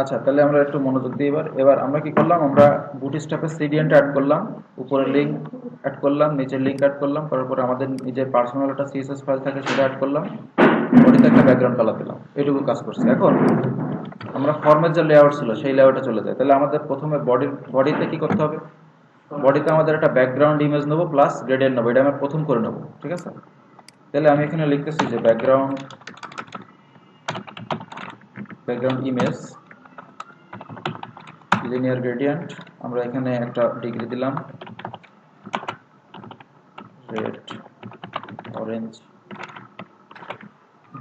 আচ্ছা, তাহলে আমরা একটু মনোযোগ দিই। এবার আমরা কি করলাম, আমরা বুটস্ট্র্যাপে সিডিএনটা অ্যাড করলাম, উপরে লিংক অ্যাড করলাম, নিচে লিংক অ্যাড করলাম, করার পরে আমাদের নিজের পার্সোনাল একটা সিএসএস ফাইল থাকে সেটা অ্যাড করলাম, বডিতে একটা ব্যাকগ্রাউন্ড কালার দিলাম। এইটুকু কাজ করছি। এখন আমরা ফর্মের যে লেআউট ছিল সেই লেআউটে চলে যাই। তাহলে আমাদের প্রথমে বডিতে কি করতে হবে, বডিতে আমাদের একটা ব্যাকগ্রাউন্ড ইমেজ নেবো প্লাস গ্রেডিয়েন্ট নেবো, এটা আমরা প্রথম করে নেবো, ঠিক আছে? তাহলে আমি এখানে লিখতেছি যে ব্যাকগ্রাউন্ড ইমেজ লিনিয়ার গ্রেডিয়েন্ট, আমরা এখানে একটা ডিগ্রি দিলাম, রেড অরেঞ্জ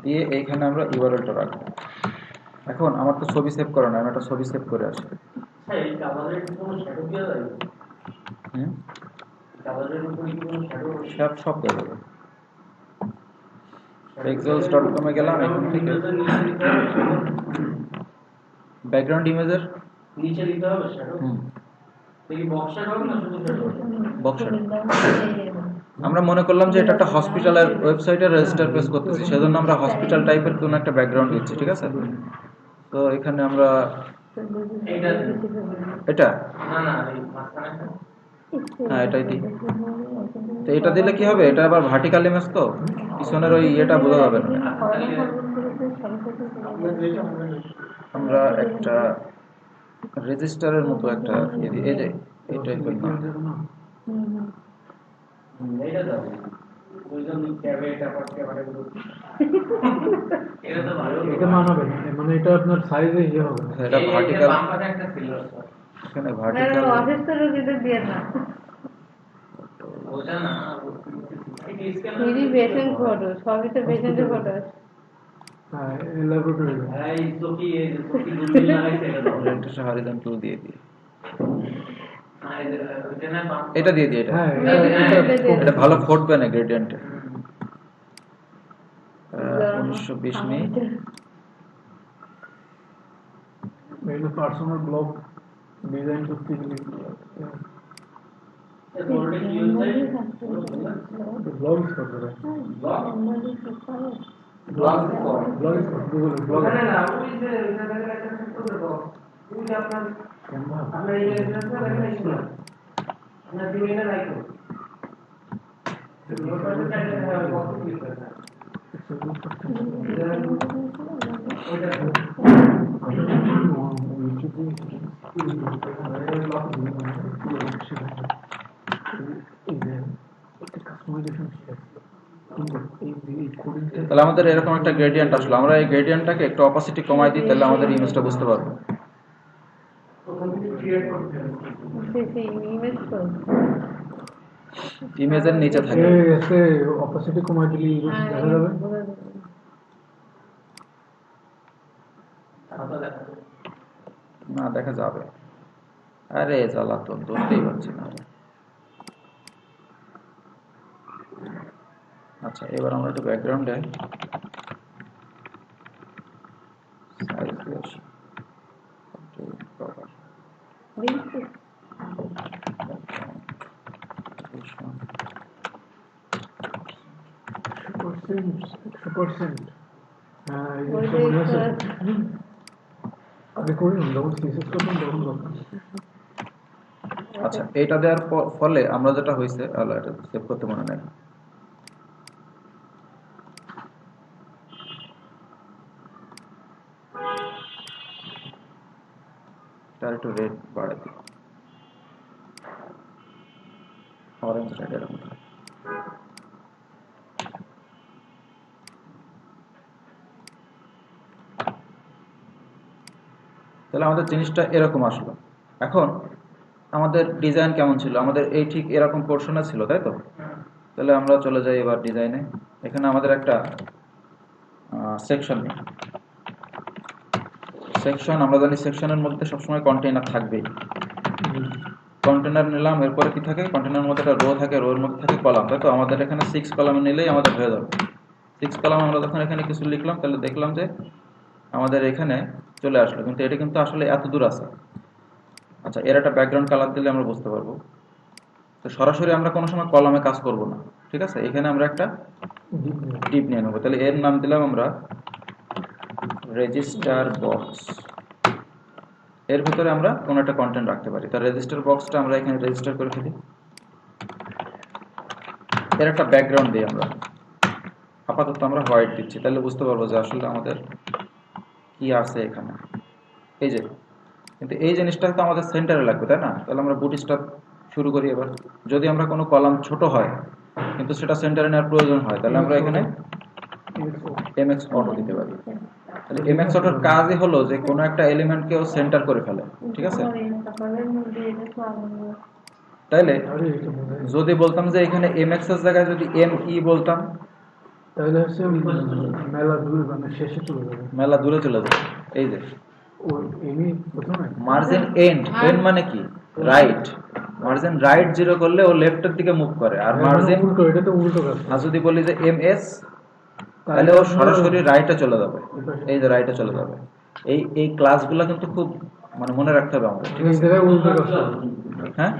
দিয়ে এইখানে আমরা ইউআরএলটা রাখবো। এখন আমার তো ছবি সেভ করা না, আমি একটা ছবি সেভ করে আসি। সব দেওয়া যাবে। pixels.com এ গেলাম, এখান থেকে ব্যাকগ্রাউন্ড ইমেজের নিচে দিতে হবে শ্যাডো। দেখি বক্সটা হবে না, শুধু বক্সটা। আমরা মনে করলাম যে এটা একটা হসপিটালের ওয়েবসাইটে রেজিস্টার পেজ করতেছি, সেজন্য আমরা হসপিটাল টাইপের কোনো একটা ব্যাকগ্রাউন্ড দিচ্ছি, ঠিক আছে? তো এখানে আমরা এটা হ্যাঁ এটাই দিই। তো এটা দিলে কি হবে, এটা আবার ভার্টিক্যাল ইমেজ, তো পিছনের ওই ইয়েটা বোঝা যাবে না। আমরা একটা রেজিস্টারের মতো একটা এই যে এই টাইপের না, এটা মানাবে মানে এটা আপনার সাইজে ইয়ে হবে, এটা ভার্টিক্যাল, এখানে ভার্টিক্যাল অফিসেরও কিন্তু দিয়ে না ওটা না, এই পেশেন্ট ফটো সবই তো পেশেন্টের ফটো। হ্যাঁ এই ল্যাবরেটরি এই তো কি এই দুর্বল লাগাইছে এটা ওরিয়েন্টেশন হরিজন্টাল দিয়ে দিই, এটা দিয়ে দিই, এটা ভালো ফুটবে না গ্রেডিয়েন্টে। 1920 নেই, মেইন পার্সোনাল ব্লগ ডিজাইন করতে গেলে ব্লগ কি হচ্ছে, ব্লগ করতে হবে, ব্লগ ব্লগ না না ওই যে ওইখানে একটা ছোট দেব ওই যে আপনার আমরা এই যে রাখলাম না দিনে রাখো তাহলে আমাদের এরকম একটা গ্রেডিয়েন্ট আসলো। আমরা এই গ্রেডিয়েন্টটাকে একটু অপাসিটি কমাই দিই, তাহলে আমাদের ইমেজটা বুঝতে পারবো। ইমেজের নিচে থাকে এসে অপাসিটি কমাই দিলে ইমেজ দেখা যাবে না, দেখা যাবে। আরে জ্বালাতন, ধরতেই পারছি না। আচ্ছা, এবার আমরা একটু ব্যাকগ্রাউন্ডে সাইজ দিয়ে আসি। আচ্ছা, এটা দেওয়ার ফলে আমরা যেটা হয়েছে, এটা সেভ করতে মনে নেই, তার একটু রেড বাড়াই দিই, অরেঞ্জ রেড এরকম। তাহলে আমাদের জিনিসটা এরকম আসলো। এখন আমাদের ডিজাইন কেমন ছিল, আমাদের এই ঠিক এরকম পোর্শনে ছিল, তাই তো? তাহলে আমরা চলে যাই এবার ডিজাইনে। এখানে আমাদের একটা সেকশন নেই, সেকশন আমরা জানি সেকশনের মধ্যে সবসময় কন্টেইনার থাকবেই। কন্টেইনার নিলাম, এরপরে কি থাকে, কন্টেইনারের মধ্যে একটা রো থাকে, রোর মধ্যে থাকে কলাম, তাই তো? আমাদের এখানে 6 কলামে নিলেই আমাদের হয়ে যাবে। 6 কলাম আমরা যখন এখানে কিছু লিখলাম, তাহলে দেখলাম যে আমাদের এখানে চলে আসলো, কিন্তু এটা কিন্তু আসলে এত দূর আছে। আচ্ছা, এর একটা ব্যাকগ্রাউন্ড কালার দিলে আমরা বুঝতে পারবো। তো সরাসরি আমরা কোনো সময় কলামে কাজ করব না, ঠিক আছে। এখানে আমরা একটা ডিপ নেই। ডিপ নিয়ে নেবো। তাহলে এর নাম দিলাম আমরা রেজিস্টার বক্স। এর ভিতরে আমরা কোনো একটা কন্টেন্ট রাখতে পারি। তার রেজিস্টার বক্সটা আমরা এখানে রেজিস্টার করে ফেলি। এর একটা ব্যাকগ্রাউন্ড দিই আমরা, আপাতত আমরা হোয়াইট দিচ্ছি, তাহলে বুঝতে পারবো যে আসলে আমাদের কি আছে এখানে। এই যে, কিন্তু এই জিনিসটা তো আমাদের সেন্টারে লাগবে, তাই না? তাহলে আমরা বুটস্ট্র্যাপ শুরু করি এবার। যদি আমরা কোনো কলাম ছোট হয় কিন্তু সেটা সেন্টারে নেওয়ার প্রয়োজন হয়, তাহলে আমরা এখানে এমএক্স অটো দিতে পারি। তাহলে এমএক্স অটোর কাজই হলো যে কোনো একটা এলিমেন্টকেও সেন্টার করে ফেলে, ঠিক আছে। তাইলে আরে এটা বোঝাই না। যদি বলতাম যে এখানে এমএক্স এর জায়গায় যদি এম ই বলতাম, তাহলে হচ্ছে মেলা দূর মানে শেষে চলে যাবে। মেলা দূরে চলে যাবে। এই যে ওই এমনি প্রথমে মার্জিন এন্ড, এন্ড মানে কি? রাইট। মার্জিন রাইট জিরো করলে ও লেফটের দিকে মুভ করে, আর মার্জিন উল্টো, এটা তো উল্টো কাজ। আর যদি বলি যে এম এস, তাহলে ও সরাসরি রাইটে চলে যাবে। এই যে রাইটে চলে যাবে। এই ক্লাসগুলো কিন্তু খুব মানে মনে রাখতে হবে আমাদের, ঠিক এই আছে। জায়গায় উল্টো কাজ করবে। হ্যাঁ,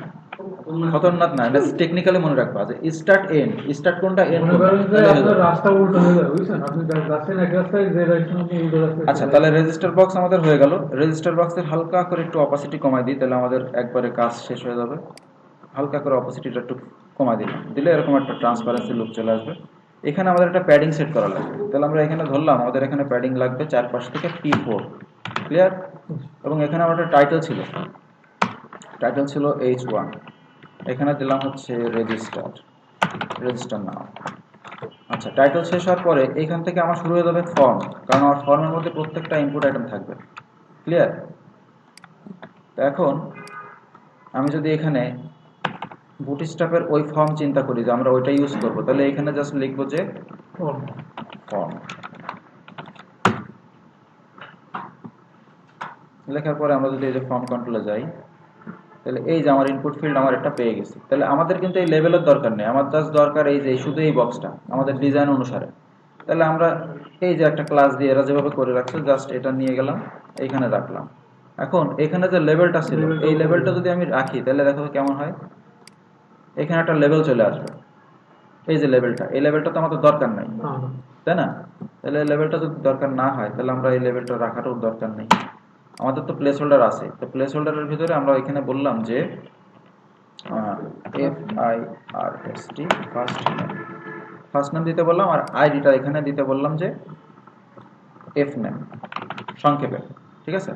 খতরনাক না, এটা টেকনিক্যালি মনে রাখবা যে স্টার্ট এন্ড, স্টার্ট কোনটা এন্ড মনে কোনটা। করেন যে তাহলে হয়ে আপনার যাবে। রাস্তা উল্টো হয়ে যাবে, বুঝছেন? আপনি যাচ্ছেন এক রাস্তায়, যে রাস্তায় আপনি উল্টো রাস্তায় আচ্ছা, তাহলে রেজিস্টার বক্স আমাদের হয়ে গেল। রেজিস্টার বক্সের হালকা করে একটু অপাসিটি কমাই দিই, তাহলে আমাদের একবারে কাজ শেষ হয়ে যাবে। হালকা করে অপাসিটিটা একটু কমাই দিলাম, দিলে এরকম একটা ট্রান্সপারেন্সি লুক চলে আসবে। এখানে আমাদের একটা প্যাডিং সেট করা লাগবে। তাহলে আমরা এখানে ধরলাম আমাদের এখানে প্যাডিং লাগবে চারপাশ থেকে P4, ক্লিয়ার। এবং এখানে আমার একটা টাইটেল ছিল, টাইটেল ছিল H1। এখানে দিলাম হচ্ছে রেজিস্টার নাও। আচ্ছা, টাইটেল শেষ হওয়ার পরে এইখান থেকে আমার শুরু হয়ে যাবে ফর্ম, কারণ আমার ফর্মের মধ্যে প্রত্যেকটা ইনপুট আইটেম থাকবে, ক্লিয়ার। তো এখন আমি যদি এখানে বুটস্ট্র্যাপের ওই ফর্ম চিন্তা করি যে আমরা ওইটা ইউজ করব, তাহলে এখানে জাস্ট লিখবো যে ফর্ম। ফর্ম। লেখার পরে আমরা যদি এই যে ফর্ম কন্ট্রোলে যাই, তাহলে এই যে আমার ইনপুট ফিল্ড আমার একটা পেয়ে গেছি। তাহলে আমাদের কিন্তু এই লেভেলের দরকার নেই, আমার জাস্ট দরকার এই যে শুধু এই বক্সটা আমাদের ডিজাইন অনুসারে। তাহলে আমরা এই যে একটা ক্লাস দিয়ে এরা যেভাবে করে রাখছে, জাস্ট এটা নিয়ে গেলাম এইখানে রাখলাম। এখন এখানে যে লেভেলটা ছিল, এই লেভেলটা যদি আমি রাখি, তাহলে দেখো কেমন হয়। এখানে একটা লেভেল চলে আসবে, এই যে লেভেলটা, এই লেভেলটা তো আমাদের দরকার নাই, তাই না? তাহলে এই লেভেলটা যদি দরকার না হয়, তাহলে আমরা এই লেভেলটা রাখাটাও দরকার নেই। আমাদের তো প্লেস হোল্ডার আছে, তো প্লেস হোল্ডারের ভিতরে আমরা এখানে বললাম যে FIRST ফার্স্ট নেম দিতে বললাম, আর আইডিটা এখানে দিতে বললাম যে এফ নেম সংক্ষেপে, ঠিক আছে।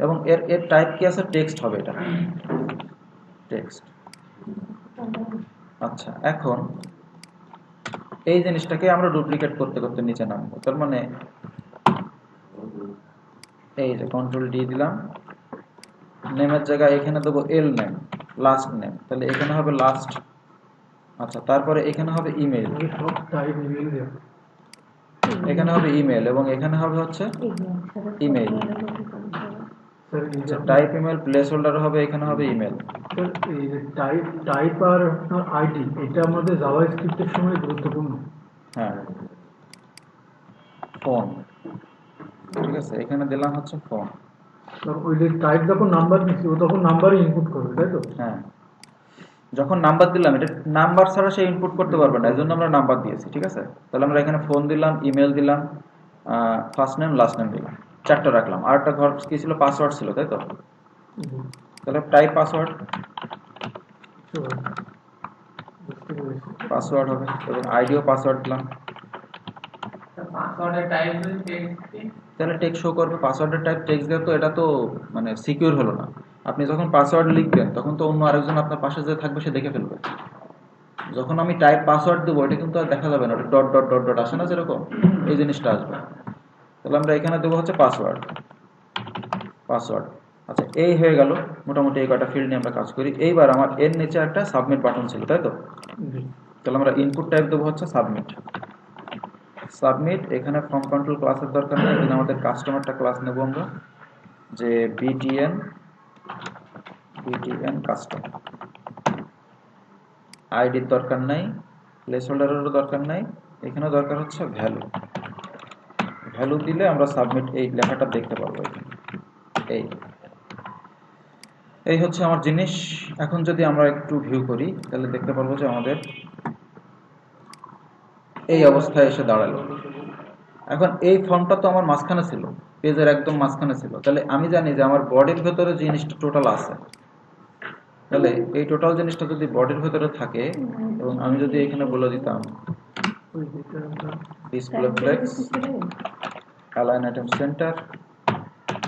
এবং এর এর টাইপ কি আছে? টেক্সট হবে, এটা টেক্সট। আচ্ছা, এখন এই জিনিসটাকে আমরা ডুপ্লিকেট করতে করতে নিচে নামবো। তার মানে এই যে কন্ট্রোল ডি দিলাম, নেমের জায়গায় এখানে দেবো এল নেম, লাস্ট নেম, তাহলে এখানে হবে লাস্ট। আচ্ছা, তারপরে এখানে হবে ইমেল, সব টাইপ ইমেল দেওয়া। এখানে হবে ইমেল, এবং এখানে হবে হচ্ছে ইমেল। স্যার এই যে আচ্ছা, টাইপ ইমেল, প্লেস হোল্ডার হবে, এখানে হবে ইমেল। স্যার এই যে টাইপ আর আপনার আইডি, এটা আমাদের জাভাস্ক্রিপ্টের সময় গুরুত্বপূর্ণ। হ্যাঁ, ফোন, ঠিক আছে, এখানে দিলাম হচ্ছে ফোন। কারণ ওই যে টাইপ যখন নাম্বার দিচ্ছি, ও তখন নাম্বারই ইনপুট করবে, তাই তো? হ্যাঁ, যখন নাম্বার দিলাম, এটা নাম্বার ছাড়া সে ইনপুট করতে পারবে না, এই জন্য আমরা নাম্বার দিয়েছি, ঠিক আছে। তাহলে আমরা এখানে ফোন দিলাম, ইমেল দিলাম, ফার্স্ট নেম লাস্ট নেম দিলাম, চারটা রাখলাম। আর একটা ঘর কি ছিল? পাসওয়ার্ড ছিল, তাই তো। তাহলে টাইপ পাসওয়ার্ড, বুঝতে পেরেছি। পাসওয়ার্ড হবে, এবং আইডিও পাসওয়ার্ড দিলাম, পাসওয়ার্ডের টাইপ যদি টেক্সট দিই, তাহলে টেক্সট শো করবে। পাসওয়ার্ডের টাইপ টেক্সট দেওয়া, তো এটা তো মানে সিকিউর হলো না। আপনি যখন পাসওয়ার্ড লিখবেন, তখন তো অন্য আরেকজন আপনার পাশে যে থাকবে সে দেখে ফেলবে। যখন আমি টাইপ পাসওয়ার্ড দেবো, এটা কিন্তু আর দেখা যাবে না, ওটা ডট ডট ডট ডট আসে না যেরকম, এই জিনিসটা আসবে। তাহলে আমরা এখানে দেবো হচ্ছে পাসওয়ার্ড। আচ্ছা, এই হয়ে গেল মোটামুটি। এই কটা ফিল্ড নিয়ে আমরা কাজ করি। এইবার আমার এর নিচে একটা সাবমিট বাটন ছিল, তাই তো। জি। তাহলে আমরা ইনপুট টাইপ দেবো হচ্ছে সাবমিট। এখানে ফর্ম কন্ট্রোল ক্লাসের দরকার নেই, এখানে আমাদের কাস্টমারটা ক্লাস নেব আমরা, যে BTN কাস্টম। আইডির দরকার নাই, প্লেস হোল্ডারেরও দরকার নাই, এখানে দরকার হচ্ছে ভ্যালু দিলে আমরা সাবমিট এই লেখাটা দেখতে পাবো। এই এই হচ্ছে আমার জিনিস। এখন যদি আমরা একটু ভিউ করি তাহলে দেখতে পারবো যে আমাদের এই অবস্থায় এসে দাঁড়ালো। এখন এই ফর্মটা তো আমার মাঝখানে ছিল, পেজের একদম মাঝখানে ছিল, তাহলে আমি জানি যে আমার বডির ভেতরে জিনিসটা টোটাল আছে। তাহলে এই টোটাল জিনিসটা যদি বডির ভেতরে থাকে এবং আমি যদি এখানে বলে দিতাম display flakes, align item centre,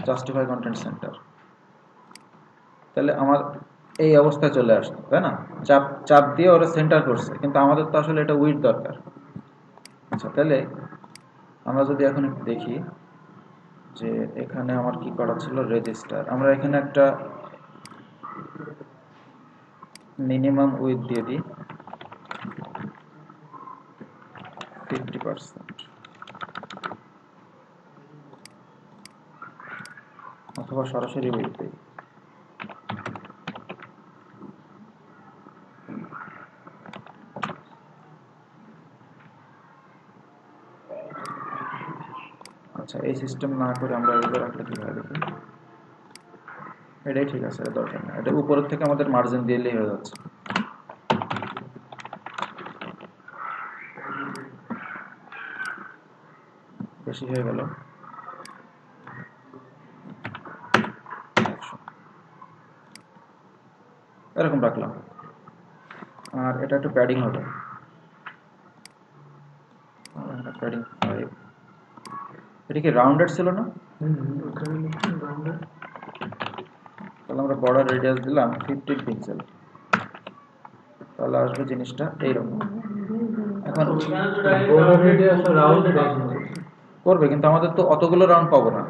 justify content centre, তাহলে আমার এই অবস্থায় চলে আসতো, তাই না? চাপ চাপ দিয়ে ওরা সেন্টার করছে, কিন্তু আমাদের তো আসলে এটা উইথ দরকার। আচ্ছা, তাহলে আমরা যদি এখন একটু দেখি যে এখানে আমার কি করা ছিল, রেজিস্টার। আমরা এখানে একটা মিনিমাম উইথ দিয়ে দিই 50%, অথবা সরাসরি উইথ দিই। আচ্ছা, এই সিস্টেম না করে আমরা এইভাবে রাখলে কি হয় দেখি। এটাই ঠিক আছে, এটা দরকার না, এটা উপরের থেকে আমাদের মার্জিন দিলেই হয়ে যাচ্ছে। বেশি হয়ে গেল, এরকম রাখলাম। আর এটা একটু প্যাডিং হবে, প্যাডিং 5। এটা কি রাউন্ডেড ছিল না? তাহলে আমরা বর্ডার রেডিয়াস দিলাম 15 পিক্সেল, তাহলে আসবে জিনিসটা এইরকম। এখন করবে, কিন্তু আমাদের তো অতগুলো রাউন্ড পাবো না।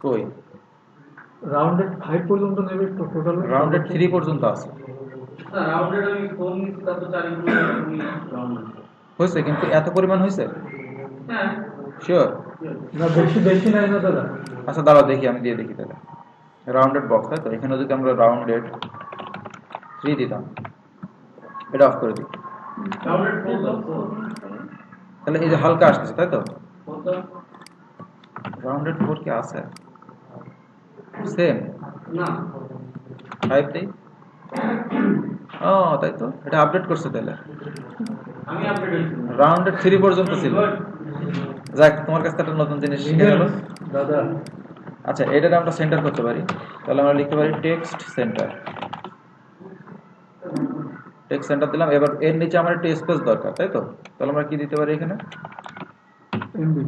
কই, রাউন্ডেড 5 পর্যন্ত নেবে তো টোটাল রাউন্ডেড 3 পর্যন্ত আছে। হয়েছে, কিন্তু এত পরিমাণ হয়েছে শিওর? না, বেশি বেশি নাই না দাদা। আচ্ছা দাঁড়াও দেখি, আমি দিয়ে দেখি তাহলে। রাউন্ডেড বক্স, তাই তো? এখানে যদি আমরা রাউন্ডেড 3 দিতাম, এটা অফ করে দিই, তাহলে এই যে হালকা আসতেছে, তাই তো? রাউন্ডেড 4 কি আছে? সেম 5 দিই। ও তাই তো, এটা আপডেট করছে তাহলে। রাউন্ডেড 3 পর্যন্ত ছিল। যাক, তোমার কাছে একটা নতুন জিনিস শিখে গেল দাদা। আচ্ছা, এটাকে আমরা সেন্টার করতে পারি। তাহলে আমরা লিখতে পারি টেক্সট সেন্টার। টেক্সট সেন্টার দিলাম। এবার এর নিচে আমার একটু স্পেস দরকার, তাই তো? তাহলে আমরা কি দিতে পারি এখানে? এমবি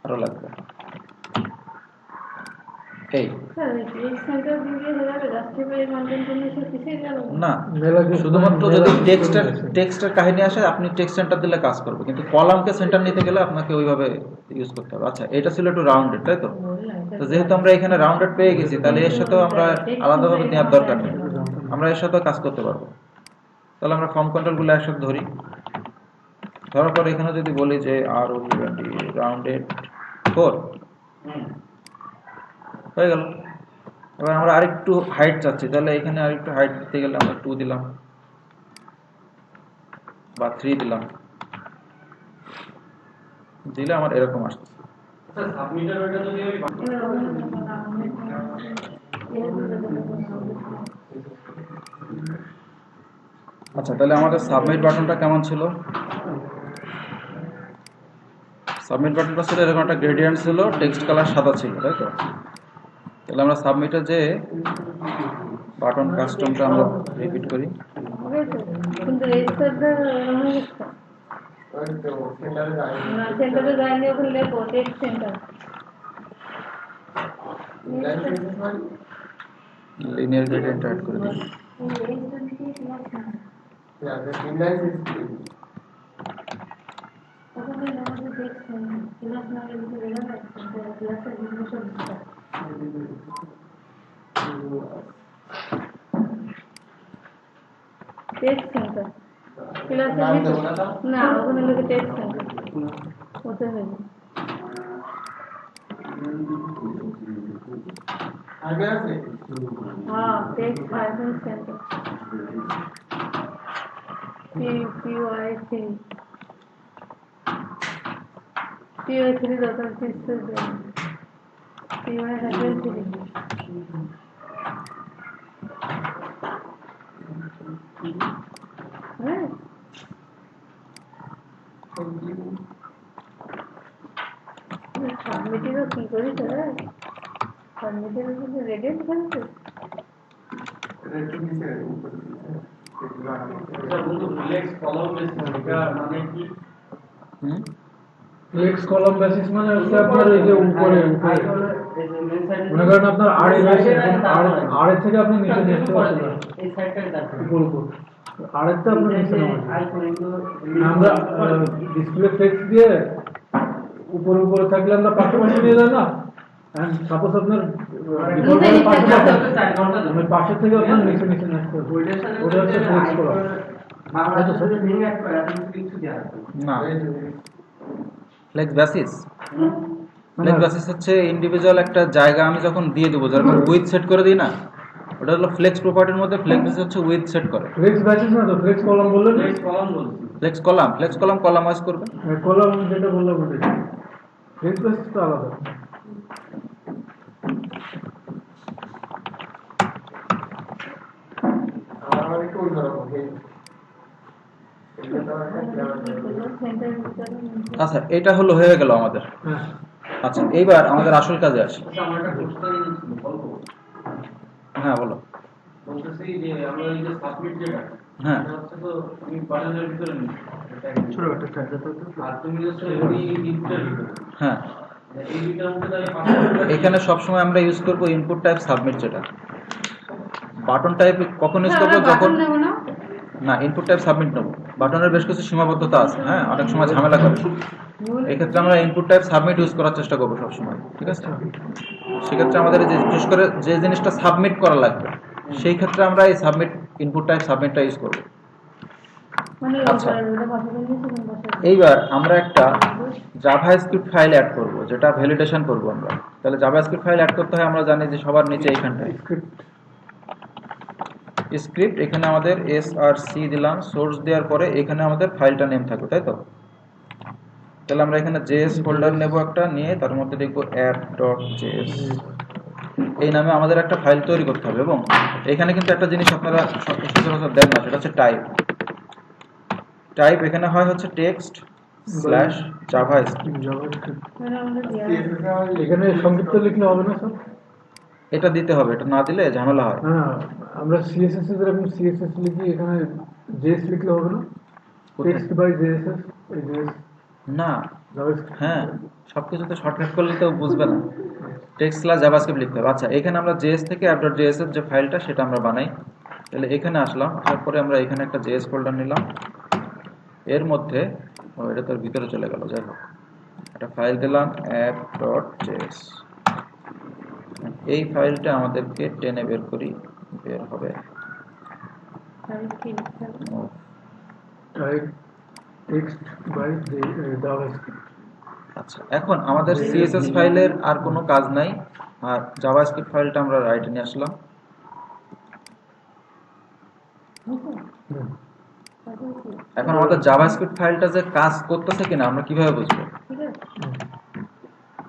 আরো লাগবে এই না, শুধুমাত্র যদি টেক্সটের কাহিনী আসে আপনি টেক্সট সেন্টার দিলে কাজ করবে, কিন্তু কলামকে সেন্টার নিতে গেলে আপনাকে ওইভাবে ইউজ করতে হবে। আচ্ছা, এটা ছিল একটু রাউন্ডেড, তাই তো? তো যেহেতু আমরা এখানে রাউন্ডেড পেয়ে গেছি, তাহলে এর সাথেও আমরা আলাদাভাবে নেওয়ার দরকার নেই, আমরা এর সাথেও কাজ করতে পারবো। তাহলে আমরা ফর্ম কন্ট্রোলগুলো একসাথে ধরি। ধরার পর এখানে যদি বলি যে আর রাউন্ডেড 4 হয়ে গেল। এবার আমরা আরেকটু হাইট চাচ্ছি, তাহলে এখানে আরেকটু হাইট দিতে গেলে আমরা 2 দিলাম বা 3 দিলাম, দিলে আমার এরকম আসছে। আচ্ছা, তাহলে আমাদের সাবমিট বাটনটা কেমন ছিল? সাবমিট বাটনটা ছিল এরকম একটা গ্রেডিয়েন্ট ছিল, টেক্সট কালার সাদা ছিল, তাই তো? তাহলে আমরা সাবমিটে যে বাটন কাস্টমটা আমরা রিপিট করি। কিন্তু রেজিস্টারটা না, সেন্টারে যায়নি, ওখানে লেখো text center. Linear gradient add করে দিই। টেক্সট সেন্টার না, ওখানে লেখো টেক্সট সেন্টার, ওতে হয়ে যাবে। हाँ text finance centre PY3 PY3 दो C1 এর reference দিবি। হ্যাঁ সাবমিটেরও কি করিস রে? সাবমিটেরও কিন্তু রেডিয়েন্ট ফেলছে। হুম ফ্লেক্স কলাম বেসিস মানে হচ্ছে আপনার এই যে উপরে উপরে মনে করেন আপনার আর এর আর এর থেকে আপনি নিচে নিয়ে আসতে পারছেন না। উপর উপর আর এর থেকে আপনি নিচে নামান আমরা ডিসপ্লে ফ্লেক্স দিয়ে উপরে উপরে থাকলে আমরা পাশাপাশি নিয়ে যাই না। এন্ড সাপোজ আপনার পাশে থেকে আপনার নিচে নিচে নিয়ে আসতে হবে, ওটা হচ্ছে ফ্লেক্স কলাম। না ফ্লেক্স বেসিস, ফ্লেক্স বেসিস হচ্ছে ইন্ডিভিজুয়াল একটা জায়গা আমি যখন দিয়ে দেবো, যেরকম উইথ সেট করে দিই না, ওটা হলো ফ্লেক্স প্রপার্টির মধ্যে। ফ্লেক্স বেসিস হচ্ছে উইথ সেট করে। ফ্লেক্স বেসিস না তো ফ্লেক্স কলাম বললেন। ফ্লেক্স কলাম কলাম ওয়াইজ করবে। কলাম যেটা বললাম ওটাই, ফ্লেক্স বেসিস তো আলাদা। আচ্ছা এটা হলো হয়ে গেল আমাদের। হ্যাঁ আচ্ছা এইবার আমাদের আসল কাজে আসি। হ্যাঁ বলো। হ্যাঁ ছোট একটা চার্জার তো হ্যাঁ এখানে সবসময় আমরা ইউজ করবো ইনপুট টাইপ সাবমিট, যেটা বাটন টাইপ কখন ইউজ করবো যখন না ইনপুট টাইপ সাবমিট নেবো। বাটনের বেশ কিছু সীমাবদ্ধতা আছে, হ্যাঁ অনেক সময় ঝামেলা করে। এক্ষেত্রে আমরা ইনপুট টাইপ সাবমিট ইউজ করার চেষ্টা করবো সবসময়, ঠিক আছে। সেক্ষেত্রে আমাদের বিশেষ করে যে জিনিসটা সাবমিট করা লাগবে সেই ক্ষেত্রে আমরা এই সাবমিট ইনপুট টাইপ সাবমিটটা ইউজ করবো। আচ্ছা এইবার আমরা একটা জাভাস্ক্রিপ্ট ফাইল অ্যাড করব, যেটা ভ্যালিডেশন করব আমরা। তাহলে জাভাস্ক্রিপ্ট ফাইল অ্যাড করতে হয় আমরা জানি যে সবার নিচে এইখানটায় স্ক্রিপ্ট, এখানে আমাদের src দিলাম, সোর্স দেওয়ার পরে এখানে আমাদের ফাইলটা নেম থাকবে, তাই তো। তাহলে আমরা এখানে js ফোল্ডার নেব একটা, নিয়ে তার মধ্যে লিখবো app.js, এই নামে আমাদের একটা ফাইল তৈরি করতে হবে। এবং এখানে কিন্তু একটা জিনিস আপনারা সচরাচর দেন না, সেটা হচ্ছে টাইপ। টাইপ এখানে হয় হচ্ছে টেক্সট স্ল্যাশ জাভাস্ক্রিপ্ট। এখানে সংক্ষিপ্ত লিখলে হবে না স্যার? এটা দিতে হবে, এটা না দিলে ঝামেলা হয়। না আমরা সিএসএস এর যেরকম সিএসএস লিখি, এখানে জেএস লিখলে হবে না? টেক্সট বাই জেএসএস এই জেএস না জাভাস্ক্রিপ্ট। হ্যাঁ সবকিছুতে শর্টকাট করলে তো বুঝবে না, টেক্সট স্ল্যাশ জাভাস্ক্রিপ্ট লিখতে হবে। আচ্ছা এখানে আমরা জেএস থেকে app.js এর যে ফাইলটা সেটা আমরা বানাই। তাহলে এখানে আসলাম, তারপরে আমরা এখানে একটা জেএস ফোল্ডার নিলাম, এর মধ্যে এটা তোর ভিতরে চলে গেল, যাই হোক একটা ফাইল দিলাম app.js। এই ফাইলটা আমাদেরকে টেনে বের করি, বের হবে টাইপ টেক্সট বাই জাভাস্ক্রিপ্ট। আচ্ছা এখন আমাদের সিএসএস ফাইলের আর কোনো কাজ নাই, আর জাভাস্ক্রিপ্ট ফাইলটা আমরা রাইটে নিয়ে আসলাম। এখন আমাদের জাভাস্ক্রিপ্ট ফাইলটা যে কাজ করতেছে কিনা আমরা কিভাবে বুঝবো?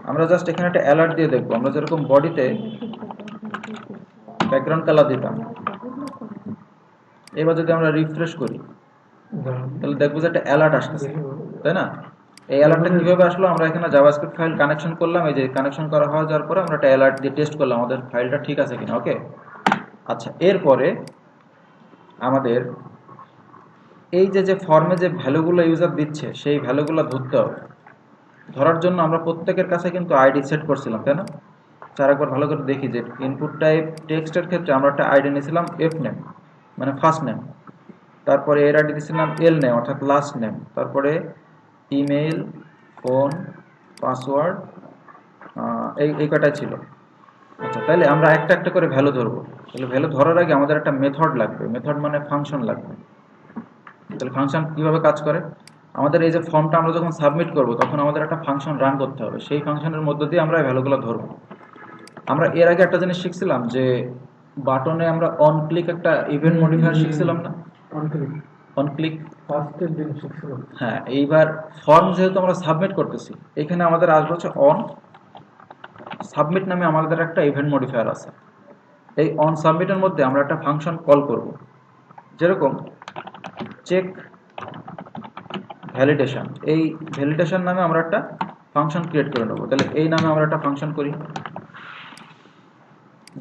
আমরা জাস্ট এখানে একটা অ্যালার্ট দিয়ে দেখবো। আমরা যেরকম বডিতে ব্যাকগ্রাউন্ড কালার দিতাম, এবার যদি আমরা রিফ্রেশ করি তাহলে দেখবো যে একটা অ্যালার্ট আসতেছে, তাই না? এই অ্যালার্টটা কিভাবে আসলো? আমরা এখানে জাভাস্ক্রিপ্ট ফাইল কানেকশন করলাম, এই যে কানেকশন করা হয়ে যাওয়ার পরে আমরা একটা অ্যালার্ট দিয়ে টেস্ট করলাম আমাদের ফাইলটা ঠিক আছে কিনা। ওকে আচ্ছা এরপরে আমাদের এই যে ফর্মে যে ভ্যালুগুলো ইউজার দিচ্ছে সেই ভ্যালুগুলো ধরতে হবে। ধরার জন্য আমরা প্রত্যেকের কাছে কিন্তু আইডি সেট করছিলাম, তাই না? চার একবার ভালো করে দেখি যে ইনপুট টাইপ টেক্সটের ক্ষেত্রে আমরা একটা আইডি নিয়েছিলাম এফ নেম মানে ফার্স্ট নেম, তারপরে এর আইডি দিয়েছিলাম এল নেম অর্থাৎ লাস্ট নেম, তারপরে ইমেইল, ফোন, পাসওয়ার্ড, এই কটাই ছিল। আচ্ছা তাহলে আমরা একটা একটা করে ভ্যালু ধরবো। তাহলে ভ্যালু ধরার আগে আমাদের একটা মেথড লাগবে, মেথড মানে ফাংশন লাগবে। তাহলে ফাংশন কিভাবে কাজ করে? আমাদের এই যে ফর্মটা আমরা যখন সাবমিট করব তখন আমাদের একটা ফাংশন রান করতে হবে, সেই ফাংশনের মধ্য দিয়ে আমরা এই ভ্যালুগুলো ধরবো। আমরা এর আগে একটা জিনিস শিখছিলাম যে বাটনে আমরা অন ক্লিক একটা ইভেন্ট মডিফায়ার শিখছিলাম না? অন ক্লিক ফার্স্টের দিন শিখছিলাম। হ্যাঁ এইবার ফর্ম যেহেতু আমরা সাবমিট করতেছি, এখানে আমাদের আসবে হচ্ছে অন, সাবমিট নামে আমাদের একটা ইভেন্ট মডিফায়ার আছে। এই অন সাবমিটের মধ্যে আমরা একটা ফাংশন কল করব, যেরকম চেক ভ্যালিডেশন। এই ভ্যালিডেশন নামে আমরা একটা ফাংশন ক্রিয়েট করে নেব। তাহলে এই নামে আমরা একটা ফাংশন করি।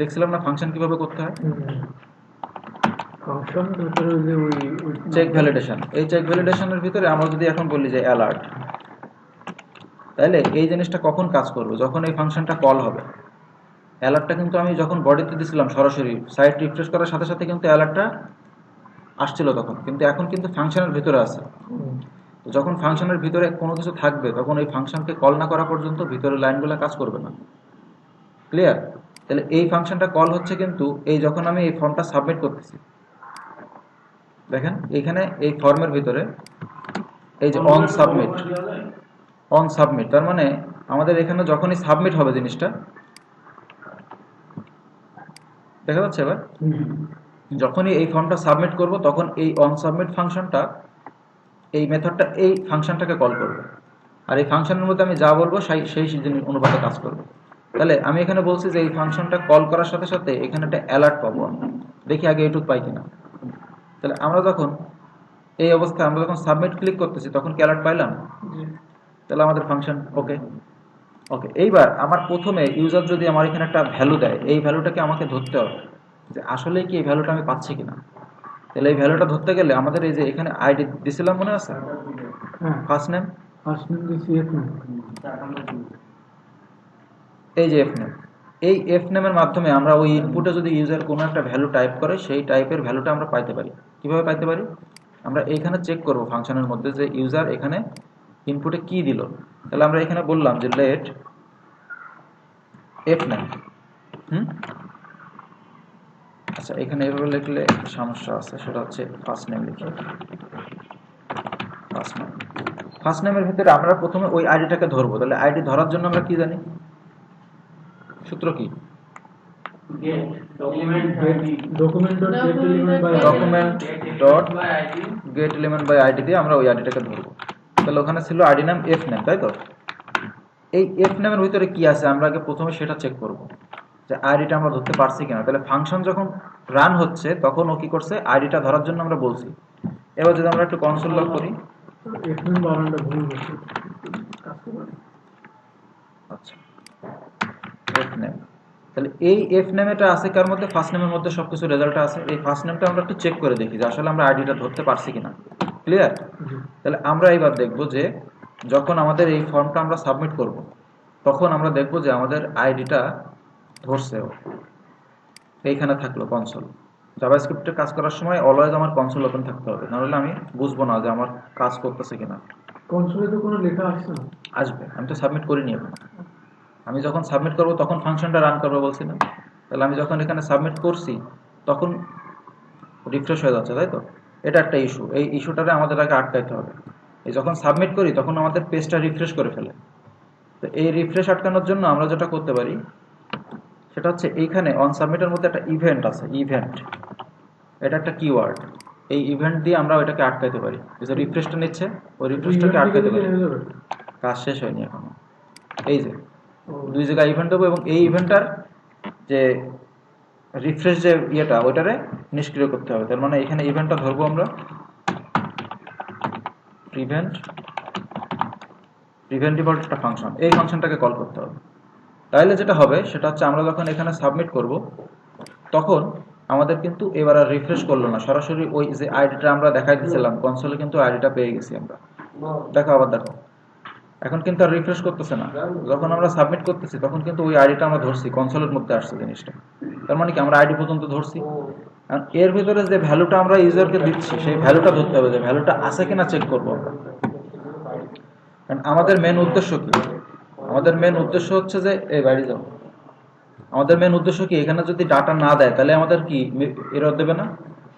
দেখছিলাম না ফাংশন কিভাবে করতে হয়? ফাংশন ভিতরে যে ওই চেক ভ্যালিডেশন। এই চেক ভ্যালিডেশনের ভিতরে আমরা যদি এখন বলি যে অ্যালার্ট, তাহলে এই জিনিসটা কখন কাজ করবে? যখন এই ফাংশনটা কল হবে। অ্যালার্টটা কিন্তু আমি যখন বডিতে দিছিলাম সরাসরি সাইট রিফ্রেশ করার সাথে সাথে কিন্তু অ্যালার্টটা আসছিল তখন, কিন্তু এখন কিন্তু ফাংশনের ভিতরে আছে। তো যখন ফাংশনের ভিতরে কোনো কিছু থাকবে তখন ওই ফাংশনকে কল না করা পর্যন্ত ভিতরের লাইনগুলো কাজ করবে না। ক্লিয়ার? তাহলে এই ফাংশনটা কল হচ্ছে কিন্তু এই যখন আমি এই ফর্মটা সাবমিট করতেছি, দেখেন এখানে এই ফর্মের ভিতরে এই যে অন সাবমিট, তার মানে আমাদের এখানে যখনই সাবমিট হবে জিনিসটা, দেখা যাচ্ছে এবার যখনই এই ফর্মটা সাবমিট করব তখন এই অন সাবমিট ফাংশনটা, এই মেথডটা এই ফাংশনটাকে কল করবে। আর এই ফাংশনের মধ্যে আমি যা বলবো সেই অনুপাতে কাজ করবে। তাহলে আমি এখানে বলছি যে এই ফাংশনটা কল করার সাথে সাথে এখানে একটা অ্যালার্ট পাবো। দেখি আগে এইটুক পাই কিনা। তাহলে আমরা যখন এই অবস্থায় আমরা যখন সাবমিট ক্লিক করতেছি তখন কি অ্যালার্ট পাইলাম? তাহলে আমাদের ফাংশন ওকে। এইবার আমার প্রথমে ইউজার যদি আমার এখানে একটা ভ্যালু দেয়, এই ভ্যালুটাকে আমাকে ধরতে হবে যে আসলে কি এই ভ্যালুটা আমি পাচ্ছি কিনা। তাহলে এই ভ্যালুটা ধরতে গেলে আমাদের এই যে এখানে আইডি দিছিলাম মনে আছে, ফার্স্ট নেম, এই যে এফ নেম, এই এফ নেমের মাধ্যমে আমরা ওই ইনপুটে যদি ইউজার কোনো একটা ভ্যালু টাইপ করে সেই টাইপের ভ্যালুটা আমরা পাইতে পারি। কিভাবে পাইতে পারি? আমরা এইখানে চেক করব ফাংশনের মধ্যে যে ইউজার এখানে ইনপুটে কি দিল। তাহলে আমরা এখানে বললাম যে লেট এফ নেম। আচ্ছা, এখানে এভাবে লিখলে সমস্যা আছে, সেটা হচ্ছে ফার্স্ট নেম লিখি। ফার্স্ট নেমের ভিতরে আমরা প্রথমে ওই আইডিটাকে ধরবো। তাহলে আইডি ধরার জন্য আমরা কি জানি? সূত্র কি? Document dot get element by ID দিয়ে আমরা ওই আইডিটাকে ধরবো। তাহলে ওখানে ছিল আইডি নাম এফ নেম, তাই তো? এই এফ নেমের ভিতরে কি আছে আমরা আগে প্রথমে সেটা চেক করব যে আইডিটা আমরা ধরতে পারছি কিনা। তাহলে ফাংশন যখন রান হচ্ছে তখন ও কি করছে, আইডিটা ধরার জন্য আমরা বলছি। এবার যদি আমরা একটু কনসোল লগ করি, আচ্ছা এফ নেম, তাহলে এই এফ নেমটা আছে কার মধ্যে? ফার্স্ট নেমের মধ্যে সবকিছু রেজাল্টটা আছে। এই ফার্স্ট নেমটা আমরা একটু চেক করে দেখি যে আসলে আমরা আইডিটা ধরতে পারছি কিনা। ক্লিয়ার? তাহলে আমরা এবার দেখব যে যখন আমাদের এই ফর্মটা আমরা সাবমিট করব তখন আমরা দেখব যে আমাদের আইডিটা ধরছে। এইখানে থাকলো কনসোল। জাভাস্ক্রিপ্টে কাজ করার সময় অলওয়েজ আমার কনসোল ওপেন থাকতে হবে, নাহলে আমি বুঝবো না যে আমার কাজ করতেছে কিনা। কনসোলে তো কোনো লেখা আসছে না। আসবে, আমি তো সাবমিট করিনি এখন। আমি যখন সাবমিট করব তখন ফাংশনটা রান করবে বলছি না? তাহলে আমি যখন এখানে সাবমিট করছি তখন রিফ্রেশ হয়ে যাচ্ছে, তাই তো? এটা একটা ইস্যু। এই ইস্যুটারে আমাদের আগে আটকাইতে হবে। এই যখন সাবমিট করি তখন আমাদের পেজটা রিফ্রেশ করে ফেলে। তো এই রিফ্রেশ আটকানোর জন্য আমরা যেটা করতে পারি সেটা হচ্ছে এইখানে অন সাবমিটের মধ্যে একটা ইভেন্ট আছে, ইভেন্ট, এটা একটা কিওয়ার্ড। এই ইভেন্ট দিয়ে আমরা ওইটাকে আটকাইতে পারি। যে রিফ্রেশটা নিচ্ছে ওই রিফ্রেশটাকে আটকাইতে পারি। কাজ শেষ হয়নি এখনো। এই যে দুই জায়গায় ইভেন্ট দেবো এবং এই ইভেন্টটার যে রিফ্রেশ যে ইয়েটা ওইটারে নিষ্ক্রিয় করতে হবে। তার মানে এখানে ইভেন্টটা ধরবো আমরা প্রিভেন্ট ডিফল্ট একটা ফাংশন, এই ফাংশনটাকে কল করতে হবে। তাইলে যেটা হবে সেটা হচ্ছে আমরা যখন এখানে সাবমিট করব তখন আমাদের কিন্তু এবার আর রিফ্রেশ করলো না, সরাসরি ওই যে আইডিটা আমরা দেখাই দিয়েছিলাম কনসোলে কিন্তু আইডিটা পেয়ে গেছি আমরা। দেখো আবার দেখো, এখন কিন্তু আর রিফ্রেশ করতেছে না। যখন আমরা সাবমিট করতেছি তখন কিন্তু ওই আইডিটা আমরা ধরছি, কনসোলের মধ্যে আসছে জিনিসটা। তার মানে কি আমরা আইডি পর্যন্ত ধরছি। এর ভিতরে যে ভ্যালুটা আমরা ইউজারকে দিচ্ছি সেই ভ্যালুটা ধরতে হবে, যে ভ্যালুটা আছে কিনা চেক করবো আমরা। কারণ আমাদের মেন উদ্দেশ্য কি? আমাদের মেন উদ্দেশ্য হচ্ছে যে এই বাইরে যাও, আমাদের মেন উদ্দেশ্য কি? এখানে যদি ডাটা না দেয় তাহলে আমাদের কি এরর দেবে না?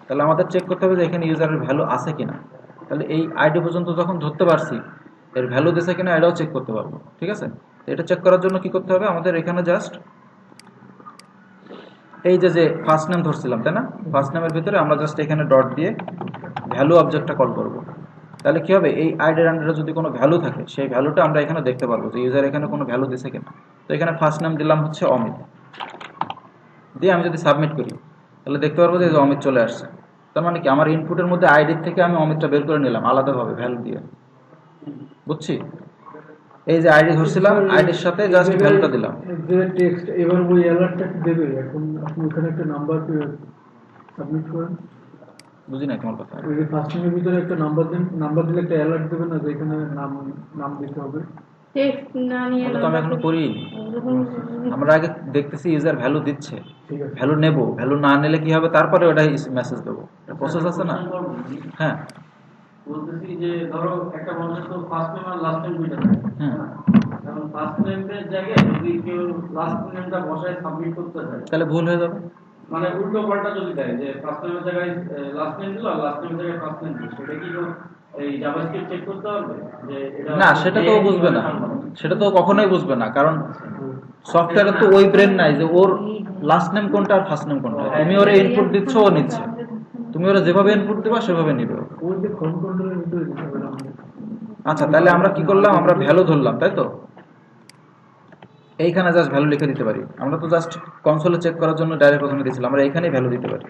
তাহলে আমাদের চেক করতে হবে যে এখানে ইউজারের ভ্যালু আছে কিনা। তাহলে এই আইডি পর্যন্ত যখন ধরতে পারছি, এর ভ্যালু দিছে কিনা এটাও চেক করতে পারবো। ঠিক আছে? এটা চেক করার জন্য কি করতে হবে? আমাদের এখানে জাস্ট এই যে ফার্স্ট নেম ধরছিলাম, তাই না? ফার্স্ট নেমের ভিতরে আমরা জাস্ট এখানে ডট দিয়ে ভ্যালু অবজেক্টটা কল করব। তাহলে কি হবে, এই আইডির আন্ডারে যদি কোনো ভ্যালু থাকে সেই ভ্যালুটা আমরা এখানে দেখতে পারবো যে ইউজার এখানে কোনো ভ্যালু দিছে কিনা। তো এখানে ফার্স্ট নাম দিলাম হচ্ছে অমিত, দিয়ে আমি যদি সাবমিট করি তাহলে দেখতে পারবো যে অমিত চলে আসছে। তার মানে কি আমার ইনপুটের মধ্যে আইডির থেকে আমি অমিতটা বের করে নিলাম আলাদাভাবে ভ্যালু দিয়ে, বুঝছি? এই যে আইডি ধরছিলাম, আইডির সাথে জাস্ট ভ্যালুটা দিলাম। যে টেক্সট এবার ওই অ্যালার্টটা দেবে, এখন আপনি ওখানে একটা নাম্বার সাবমিট করেন। বুঝি নাই তোমার কথা। ওই যে ফার্স্ট নেমের ভিতরে একটা নাম্বার দেন, নাম্বার দিলে একটা অ্যালার্ট দেবে না, যে এখানে নাম দিতে হবে। টেক্সট না নিয়ে ওটা তো আমি এখনো করিনি। আমরা আগে দেখতেছি ইউজার ভ্যালু দিচ্ছে, ঠিক আছে। ভ্যালু নেব, ভ্যালু না নিলে কি হবে তারপরে ওটা মেসেজ দেবো, প্রসেস আছে না? হ্যাঁ বলতেছি যে ধরো একটা মানুষের তো ফার্স্ট নেম আর লাস্ট নেম দুইটা থাকে। হুম, এখন ফার্স্ট নেমের জায়গায় যদি কেউ লাস্ট নেমটা বসায় সাবমিট করতে চায়, তাহলে ভুল হয়ে যাবে। মানে উল্টো পাল্টা যদি দেয় যে ফার্স্ট নেমের জায়গায় লাস্ট নেম দিল আর লাস্ট নেমের জায়গায় ফার্স্ট নেম দিল, সেটা কি এই জাভাস্ক্রিপ্ট চেক করতে হবে যে এটা না, সেটা তো ও বুঝবে না, সেটা তো ও কখনোই বুঝবে না, কারণ সফটওয়্যারে তো ওই ব্রেন নাই যে ওর লাস্ট নেম কোনটা আর ফার্স্ট নেম কোনটা। তুমি ওরে ইনপুট দিচ্ছ, ও নিচ্ছে, তুমি ওরা যেভাবে ইনপুট দিবা সেভাবে নিবে ও। ওই যে ফোন কন্ট্রোলের ভিতরে দিতে হবে আমাদের। আচ্ছা, তাহলে আমরা কি করলাম, আমরা ভ্যালু ধরলাম, তাই তো? এইখানে জাস্ট ভ্যালু লিখে দিতে পারি। আমরা তো জাস্ট কনসোলে চেক করার জন্য ডাইরেক্ট ওখানে দিয়েছিলাম, আমরা এখানেই ভ্যালু দিতে পারি।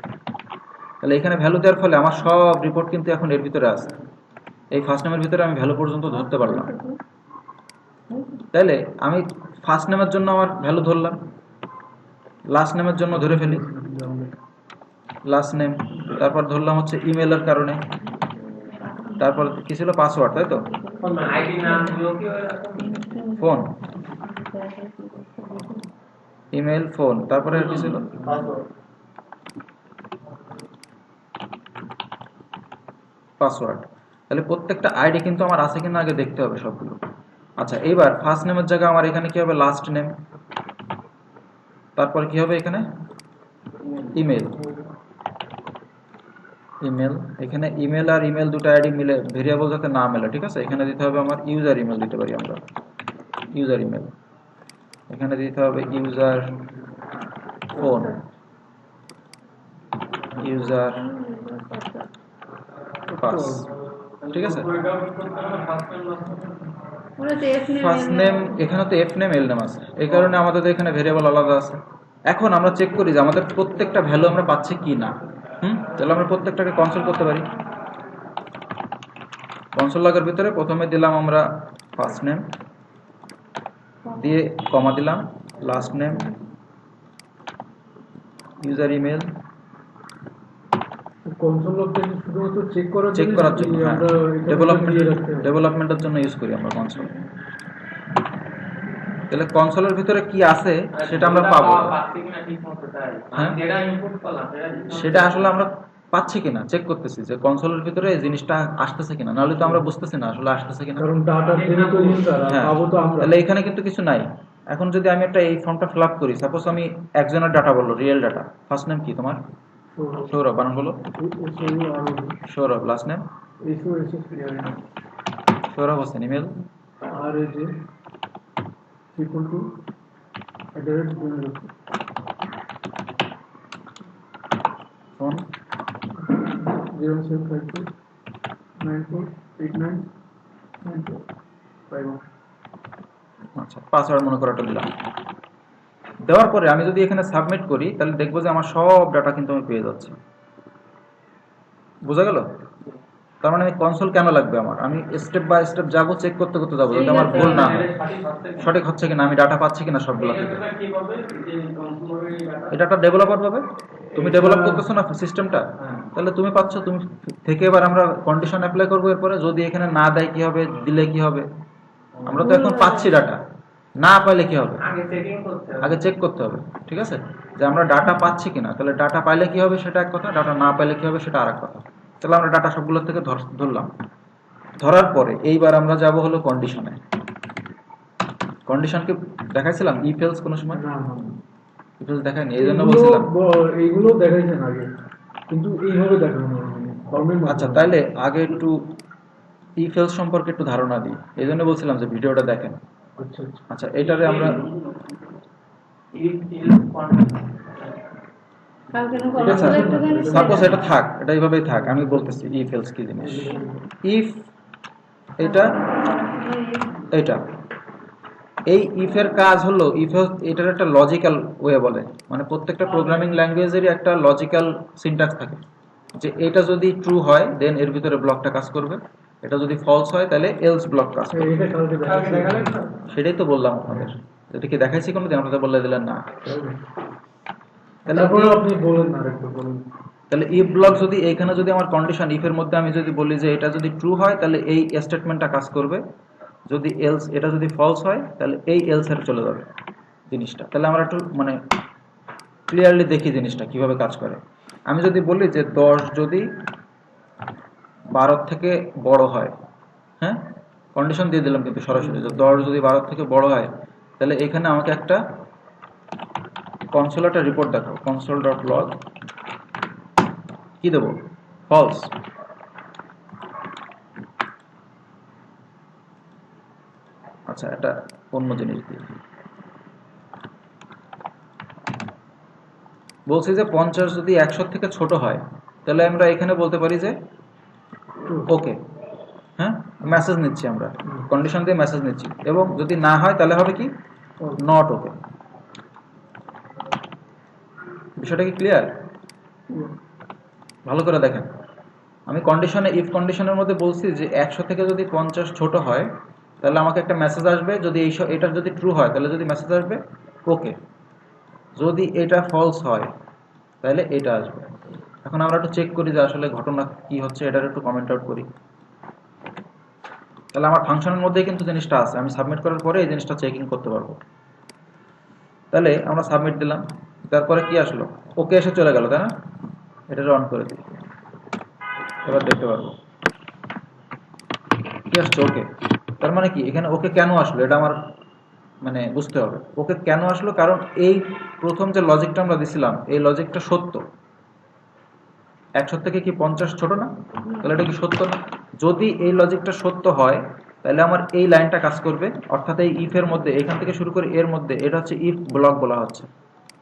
তাহলে এখানে ভ্যালু দেওয়ার ফলে আমার সব রিপোর্ট কিন্তু এখন এর ভিতরে আছে। এই ফার্স্ট নেমের ভিতরে আমি ভ্যালু পর্যন্ত ধরতে পারলাম। তাহলে আমি ফার্স্ট নেমের জন্য আমার ভ্যালু ধরলাম, লাস্ট নেমের জন্য ধরে ফেলি লাস্ট নেম, তারপর ধরলাম হচ্ছে ইমেলের কারণে, তারপর কি ছিল, পাসওয়ার্ড, তাই তো? আইডি নাম দিও কি ফোন, ইমেল, ফোন, তারপরে আর কি ছিল, পাসওয়ার্ড। তাহলে প্রত্যেকটা আইডি কিন্তু আমার আছে কিনা আগে দেখতে হবে সবগুলো। আচ্ছা, এইবার ফার্স্ট নেমের জায়গায় আমার এখানে কি হবে, লাস্ট নেম, তারপর কি হবে এখানে ইমেল, ইমেল, এখানে ইমেল আর ইমেল দুটো আইডি মিলে ভেরিয়েবল যাতে না মেলে, ঠিক আছে, এখানে দিতে হবে আমার ইউজার ইমেল দিতে পারি আমরা, ইউজার ইমেল, এখানে দিতে হবে ইউজার ফোন, ইউজার পাস, ঠিক আছে। ওরা তো এফ নেম ফার্স্ট নেম, এখানে তো এফ নেম এল নেম আছে, এই কারণে আমাদের তো এখানে ভেরিয়েবল আলাদা আছে। এখন আমরা চেক করি যে আমাদের প্রত্যেকটা ভ্যালু আমরা পাচ্ছি কি না। তাহলে আমরা প্রত্যেকটাকে কনসোল করতে পারি। কনসোল লাগার ভিতরে প্রথমে দিলাম আমরা ফার্স্ট নেম, দিয়ে কমা দিলাম last name, user email, console লগটা শুধুমাত্র চেক করার জন্য, আমরা ডেভেলপমেন্টের জন্য ইউজ করি আমরা কনসোল। তাহলে কনসোলের ভিতরে কি আছে সেটা আমরা পাবো, হ্যাঁ সেটা আসলে আমরা পাচ্ছি কিনা চেক করতেছি যে কনসোলের ভিতরে এই জিনিসটা আসতেছে কিনা, নাহলে তো আমরা বুঝতেছি না আসলে আসতেছে কিনা, কারণ ডাটা দিলে তো ইউজার আর হ্যাঁ। পাবো তো আমরা। তাহলে এখানে কিন্তু কিছু নাই। এখন যদি আমি একটা এই ফর্মটা ফিল আপ করি, সাপোজ আমি একজনের ডাটা বললো, রিয়েল ডাটা, ফার্স্ট নেম কি তোমার, সৌরভ, বানান বলো, Sourav, last name Sourav Hossain, email আর এই যে equal to @gmail.com, ফোন 075494899451। আচ্ছা, পাসওয়ার্ড মনে করে একটা দিলাম। দেওয়ার পরে আমি যদি এখানে সাবমিট করি তাহলে দেখবো যে আমার সব ডাটা কিন্তু আমি পেয়ে যাচ্ছি। বোঝা গেল? তার মানে কনসোল কেন লাগবে আমার, আমি স্টেপ বাই স্টেপ যাবো, চেক করতে করতে যাবো যাতে আমার ভুল না হয়, সঠিক হচ্ছে কিনা, আমি ডাটা পাচ্ছি কিনা সবগুলো থেকে। এটা একটা ডেভেলপার পাবে, তুমি ডেভেলপ করতেছো না সিস্টেমটা, তাহলে তুমি পাচ্ছ, তুমি থেকে এবার আমরা কন্ডিশন অ্যাপ্লাই করবো। এরপরে যদি এখানে না দেয় কি হবে, দিলে কি হবে, আমরা তো এখন পাচ্ছি ডাটা, না পাইলে কি হবে, আগে চেক করতে হবে, ঠিক আছে, যে আমরা ডাটা পাচ্ছি কিনা। তাহলে ডাটা পাইলে কি হবে সেটা এক কথা, ডাটা না পাইলে কি হবে সেটা আর এক কথা। তাহলে আমরা ডাটা সবগুলো থেকে ধরলাম, ধরার পরে এইবার আমরা যাব হলো কন্ডিশনে। কন্ডিশনকে দেখাইছিলাম ইফ এলস কোনো সময়, ইফ এলস দেখাইনি, এই জন্য বলছিলাম এইগুলো দেখাইছেন আগে, কিন্তু এইভাবে দেখানো হয়নি। আচ্ছা, তাইলে আগে একটু ইফ এলস সম্পর্কে একটু ধারণা দিই, এই জন্য বলছিলাম যে ভিডিওটা দেখেন। আচ্ছা, এটারে আমরা ঠিক আছে, সাপোজ এটা থাক, এটা এইভাবেই থাক, আমি বলতেছি ইফ এলস কি জিনিস। ইফ এটা এটা এই ইফের কাজ হলো এটার একটা লজিক্যাল ওয়ে বলে, মানে প্রত্যেকটা প্রোগ্রামিং ল্যাঙ্গুয়েজেরই একটা লজিক্যাল সিনট্যাক্স থাকে, যে এটা যদি ট্রু হয় দেন এর ভিতরে ব্লকটা কাজ করবে, এটা যদি ফলস হয় তাহলে এলস ব্লক কাজ করবে। এটা কালকে দেখালেন না? সেটাই তো বললাম আপনাদের, এটা কি দেখাইছি কোনোদিন? আপনাদের বলে দিলেন না। তারপরে আপনি বলেন না, আরেকটু বলেন। তাহলে ইফ ব্লক যদি এখানে যদি আমার কন্ডিশন ইফের মধ্যে আমি যদি বলি যে এটা যদি ট্রু হয় তাহলে এই স্টেটমেন্টটা কাজ করবে, যদি এলস এটা যদি ফলস হয় তাহলে এই এলস এর চলে যাবে জিনিসটা। তাহলে আমরা একটু মানে ক্লিয়ারলি দেখি জিনিসটা কিভাবে কাজ করে। আমি যদি বলি যে 10 যদি 12 থেকে বড় হয়, হ্যাঁ কন্ডিশন দিয়ে দিলাম কিন্তু সরাসরি, যে 10 যদি 12 থেকে বড় হয় তাহলে এখানে আমাকে একটা কনসোল একটা রিপোর্ট দেখো, console.log কি দেবো? ফলস। আচ্ছা এটা অন্য জিনিস দিয়ে বলছি যে 50 যদি 100 থেকে ছোট হয় তাহলে আমরা এখানে বলতে পারি যে ওকে, হ্যাঁ মেসেজ নিচ্ছি, আমরা কন্ডিশন দিয়ে মেসেজ নিচ্ছি, এবং যদি না হয় তাহলে হবে কি নট ওকে। বিষয়টা কি ক্লিয়ার? ভালো করে দেখেন, আমি কন্ডিশনে ইফ কন্ডিশনের মধ্যে বলছি যে 100 থেকে যদি 50 ছোট হয় তাহলে আমাকে একটা মেসেজ আসবে, যদি এটার যদি ট্রু হয় তাহলে যদি মেসেজ আসবে ওকে, যদি এটা ফলস হয় তাহলে এটা আসবে। এখন আমরা একটু চেক করি যে আসলে ঘটনা কি হচ্ছে, এটার একটু কমেন্ট আউট করি। তাহলে আমার ফাংশনের মধ্যেই কিন্তু জিনিসটা আছে, আমি সাবমিট করার পরে এই জিনিসটা চেকিং করতে পারবো। তাহলে আমরা সাবমিট দিলাম, তারপরে কি আসলো? ওকে এসে চলে গেল, তাই না? এটা অন করে দিই, এবার দেখতে পারবো কি আসছে ওকে। তার মানে কি এখানে ওকে কেন আসলো এটা আমার মানে বুঝতে হবে। ওকে কেন আসলো? কারণ এই প্রথম যে লজিকটা আমরা দিছিলাম এই লজিকটা সত্য। 100 থেকে কি 50 ছোট না? তাহলে এটা কি সত্য না? যদি এই লজিকটা সত্য হয় তাহলে আমার এই লাইনটা কাজ করবে, অর্থাৎ এই ইফের মধ্যে এখান থেকে শুরু করে এর মধ্যে, এটা হচ্ছে ইফ ব্লক বলা হচ্ছে,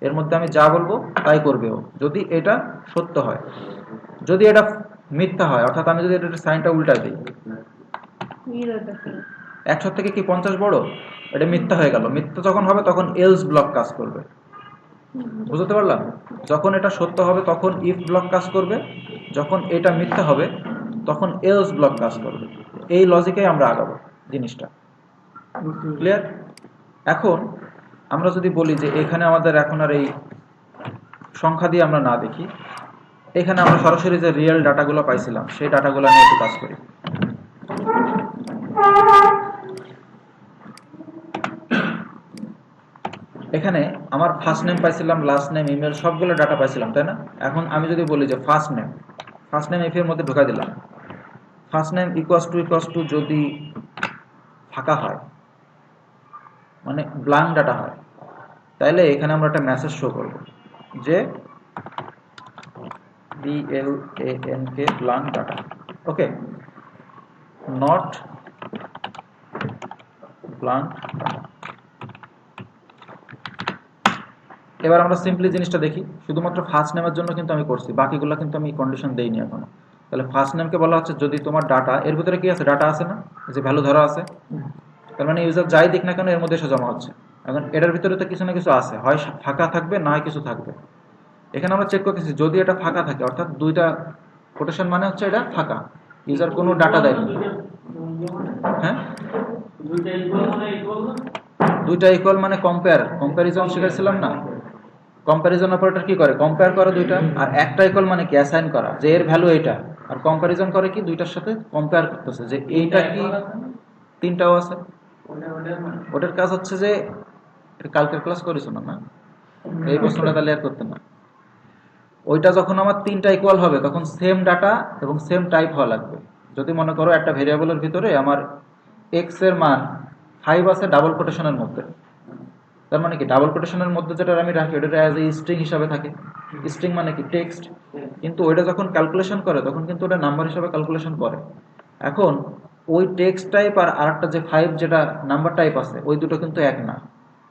এর মধ্যে আমি যা বলবো তাই করবে ও, যদি এটা সত্য হয়। যদি এটা মিথ্যা হয়, অর্থাৎ আমি যদি এটা সাইনটা উল্টা দিই, 100 থেকে কি 50 বড়, এটা মিথ্যা হয়ে গেল। মিথ্যা যখন হবে তখন এলস ব্লক কাজ করবে, বুঝতে পারলাম? যখন এটা সত্য হবে তখন ইফ ব্লক কাজ করবে, যখন এটা মিথ্যা হবে তখন এলস ব্লক কাজ করবে। এই লজিকে আমরা আগাবো জিনিসটা, ক্লিয়ার? এখন আমরা যদি বলি যে এখানে আমাদের এখন আর এই সংখ্যা দিয়ে আমরা না দেখি, এখানে আমরা সরাসরি যে রিয়েল ডাটাগুলো পাইছিলাম সেই ডাটাগুলো নিয়ে একটু কাজ করি। এখানে আমার ফার্স্ট নেম পাইছিলাম, লাস্ট নেম, ইমেল সবগুলো ডাটা পাইছিলাম, তাই না? এখন আমি যদি বলি যে ফার্স্ট নেম এফ এর মধ্যে ঢোকা দিলাম, ফার্স্ট নেম ইকুয়ালস টু যদি ফাঁকা হয় মানে ব্ল্যাঙ্ক ডাটা হয়, তাহলে এখানে আমরা একটা মেসেজ শো করব যে BLANK blank data, okay, not blank data. এবার আমরা সিম্পলি জিনিসটা দেখি, শুধুমাত্র ফার্স্ট নেমের জন্য কিন্তু আমি করছি, বাকিগুলো কিন্তু আমি কন্ডিশন দেইনি এখনো। তাহলে ফার্স্ট নেমকে বলা হচ্ছে যদি তোমার ডাটা, এর ভিতরে কি আছে? ডাটা আছে না, যে ভ্যালু ধরা আছে, তার মানে ইউজার যাই দিক না কেন এর মধ্যে এসে জমা হচ্ছে। এখন এটার ভিতরে তো কিছু না কিছু আছে, হয় ফাঁকা থাকবে না হয় কিছু থাকবে। এখানে আমরা চেক করতেছি যদি এটা ফাঁকা থাকে, অর্থাৎ দুইটা কোটেশন মানে হচ্ছে এটা ফাঁকা, ইউজার কোনো ডাটা দেয়নি। হ্যাঁ, দুইটা ইকুয়াল মানে কম্পারিজন শিখেছিলাম না? কম্পারিজন অপারেটর কি করে? কম্পেয়ার করে দুইটা, আর একটা ইকুয়াল মানে কি অ্যাসাইন করা, যে এর ভ্যালু এটা, আর কম্পারিজন করে কি দুইটার সাথে কম্পেয়ার করতেছে যে এইটা কি, তিনটাও আছে। ওটার কাজ হচ্ছে যে কালকের ক্লাস করেছো না, এই প্রশ্নটা তাহলে আর করতে না। ওইটা যখন আমার তিনটা ইকুয়াল হবে তখন সেম ডাটা এবং সেম টাইপ হওয়া লাগবে। যদি মনে করো একটা ভেরিয়েবলের ভিতরে আমার এক্স এর মান 5 আছে ডাবল কোটেশনের মধ্যে, তার মানে কি ডাবল কোটেশনের মধ্যে যেটা আমি রাখি ওটা অ্যাজ এ স্ট্রিং হিসাবে থাকে। স্ট্রিং মানে কি টেক্সট, কিন্তু ওইটা যখন ক্যালকুলেশন করে তখন কিন্তু ওটা নাম্বার হিসাবে ক্যালকুলেশন করে। এখন ওই টেক্সট টাইপ আর আরেকটা যে 5 যেটা নাম্বার টাইপ আছে ওই দুটো কিন্তু এক না,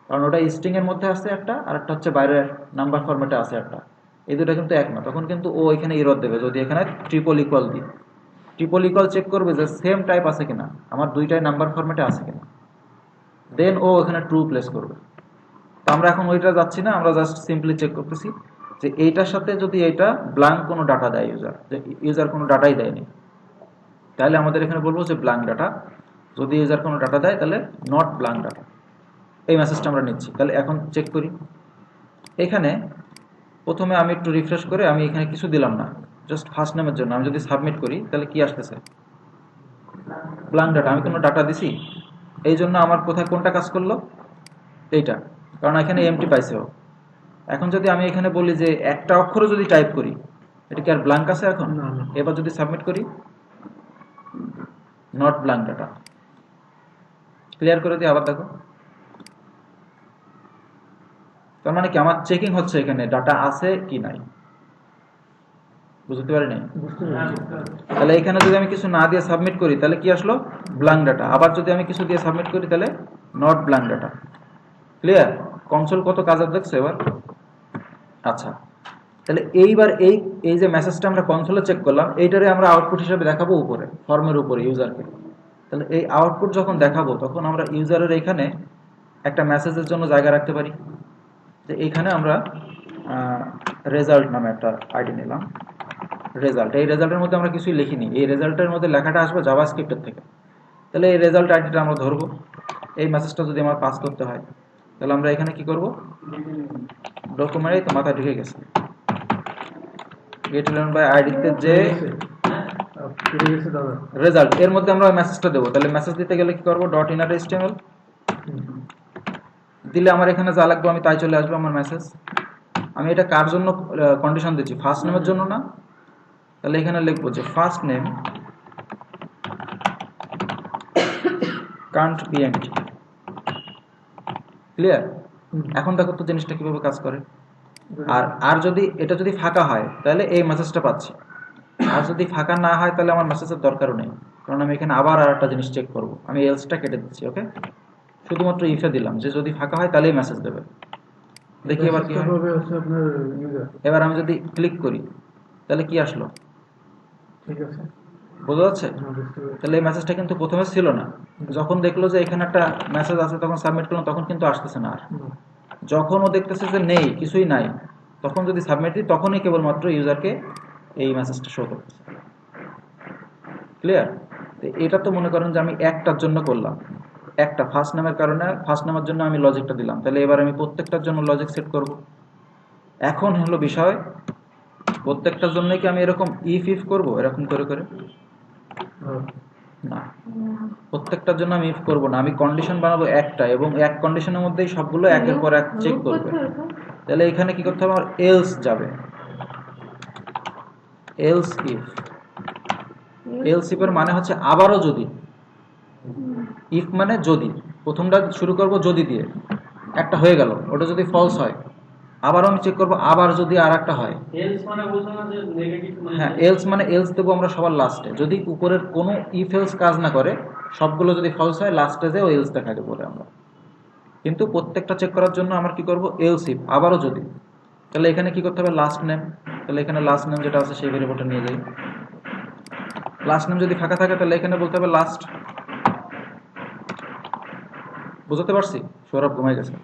কারণ ওটা স্ট্রিং এর মধ্যে আছে একটা, আর একটা হচ্ছে বাইরের নাম্বার ফরম্যাটে আছে একটা, এই দুটো কিন্তু এক না। তখন কিন্তু ও এখানে এরর দেবে যদি এখানে ট্রিপল ইকুয়াল দিই। ট্রিপল ইকুয়াল চেক করবে যে সেম টাইপ আছে কিনা, আমার দুইটাই নাম্বার ফরম্যাটে আছে কিনা, দেন ও এখানে ট্রু প্লেস করবে। তো আমরা এখন ওইটা যাচ্ছি না, আমরা জাস্ট সিম্পলি চেক করতেছি যে এইটার সাথে যদি এইটা ব্ল্যাঙ্ক কোনো ডাটা দেয় ইউজার, যে ইউজার কোনো ডাটাই দেয়নি, তাহলে আমাদের এখানে বলবো যে ব্ল্যাঙ্ক ডাটা। যদি ইউজার কোনো ডাটা দেয় তাহলে নট ব্ল্যাঙ্ক ডাটা, এই মেসেজটা আমরা নিচ্ছি। তাহলে এখন চেক করি, এখানে প্রথমে আমি একটু রিফ্রেশ করে আমি এখানে কিছু দিলাম না, জাস্ট ফার্স্ট নেমের জন্য আমি যদি সাবমিট করি তাহলে কি আসতেছে, ব্ল্যাঙ্ক ডাটা, আমি কোনো ডাটা দিছি। এই জন্য আমার কোথায় কোনটা কাজ করলো, এইটা, কারণ এখানে এমটি পাইছে ও। এখন যদি আমি এখানে বলি যে একটা অক্ষরও যদি টাইপ করি, এটা কি আর ব্ল্যাঙ্ক আছে এখন? না, না। এবার যদি সাবমিট করি, নট ব্ল্যাঙ্ক ডাটা। ক্লিয়ার করে দিই, আবার দেখো। তার মানে কি আমার চেকিং হচ্ছে এখানে ডাটা আছে কি নাই, বুঝতে পারি নাই। বুঝতে পেরেছি। তাহলে এখানে যদি আমি কিছু না দিয়ে সাবমিট করি তাহলে কি আসলো, ব্ল্যাঙ্ক ডাটা। আবার যদি আমি কিছু দিয়ে সাবমিট করি তাহলে not blank data. Clear? Console কত কাজ দেখছো এবার? আচ্ছা, তাহলে এইবার এই এই যে মেসেজটা আমরা কনসোলে চেক করলাম, এইটারে আমরা আউটপুট হিসেবে দেখাবো উপরে, ফর্মের উপরে ইউজারকে। তাহলে এই আউটপুট যখন দেখাবো তখন আমরা ইউজারের এখানে একটা মেসেজের জন্য জায়গা রাখতে পারি, যে এইখানে আমরা রেজাল্ট নামে একটা আইডি নিলাম, রেজাল্ট। এই রেজাল্টের মধ্যে আমরা কিছুই লিখিনি, এই রেজাল্টের মধ্যে লেখাটা আসবে জাভাস্ক্রিপ্টের থেকে। তাহলে এই রেজাল্ট আইডিটা আমরা ধরবো। এই মেসেজটা যদি আমার পাস করতে হয় তাহলে আমরা এখানে কি করব, ডকুমেন্টে তো মাথা ঢুকে গেছে, গেট এলিমেন্ট বাই আইডিতে যে পেয়ে গেছে দাদা। রেজাল্ট, এর মধ্যে আমরা মেসেজটা দেবো। তাহলে মেসেজ দিতে গেলে কি করবো, ডট ইনার এইচটিএমএল দিলে আমার এখানে যা লাগবে আমি তাই চলে আসবে আমার মেসেজ। আমি এটা কার জন্য কন্ডিশন দিচ্ছি, ফার্স্ট নেমের জন্য না। তাহলে এখানে লিখবো যে first name can't be empty. Clear? এখন দেখো তো জিনিসটা কিভাবে কাজ করে। আর আর যদি এটা যদি ফাঁকা হয় তাহলে এই মেসেজটা পাচ্ছি, আর যদি ফাঁকা না হয় তাহলে আমার মেসেজের দরকারও নেই, কারণ আমি এখানে আবার আর একটা জিনিস চেক করবো। আমি এলসটা কেটে দিচ্ছি, ওকে, শুধুমাত্র ইফে দিলাম যে যদি ফাঁকা হয় তাহলেই মেসেজ দেবে। দেখি এবার কি হয়। হচ্ছে আপনার ইউজার। এবার আমি যদি ক্লিক করি তাহলে কি আসলো, ঠিক আছে, বোঝা যাচ্ছে? বুঝতে পেরেছি। তাহলে এই মেসেজটা কিন্তু প্রথমে ছিল না, যখন দেখলো যে এখানে একটা মেসেজ আছে তখন সাবমিট করলাম, তখন কিন্তু আসতেছে না। আর যখন ও দেখতেছে যে নেই, কিছুই নাই, তখন যদি সাবমিট দিই তখনই কেবলমাত্র ইউজারকে এই মেসেজটা শো করতেছে। ক্লিয়ার? এটা তো মনে করেন যে আমি একটার জন্য করলাম, একটা ফার্স্ট নামের কারণে ফার্স্ট নামের জন্য আমি লজিকটা দিলাম। তাহলে এবার আমি প্রত্যেকটার জন্য লজিক সেট করব। এখন হলো বিষয়, প্রত্যেকটার জন্য কি আমি এরকম ইফ করব এরকম করে করে? না, প্রত্যেকটার জন্য আমি ইফ করব না, আমি কন্ডিশন বানাবো একটা, এবং এক কন্ডিশনের মধ্যেই সবগুলো একের পর এক চেক করবে। তাহলে এখানে কি করতে হবে, আমার এলস যাবে, এলস ইফ। এলস ইফের মানে হচ্ছে আবারও যদি। ইফ মানে যদি, প্রথমটা শুরু করব যদি দিয়ে, একটা হয়ে গেল, ওটা যদি ফলস হয় আবারও আমি চেক করব, আবার যদি আর একটা হয়। এলস মানে বলছো না যে নেগেটিভ, মানে হ্যাঁ, এলস মানে এলস দেবো আমরা সবার লাস্টে, যদি উপরের কোনো ইফ এলস কাজ না করে, সবগুলো যদি ফলস হয় লাস্টে যে ওই এলস দেখাকে বলে আমরা। কিন্তু প্রত্যেকটা চেক করার জন্য আমরা কি করব, এলস ইফ আবারও যদি। তাহলে এখানে কি করতে হবে, লাস্ট নেম। তাহলে এখানে লাস্ট নেম যেটা আছে সেই ভেরিয়েবলটা নিয়ে যাই। লাস্ট নেম যদি ফাঁকা থাকে তাহলে এখানে বলতে হবে লাস্ট। বুঝতে পারছি? সৌরভ ঘুমাই গেছে।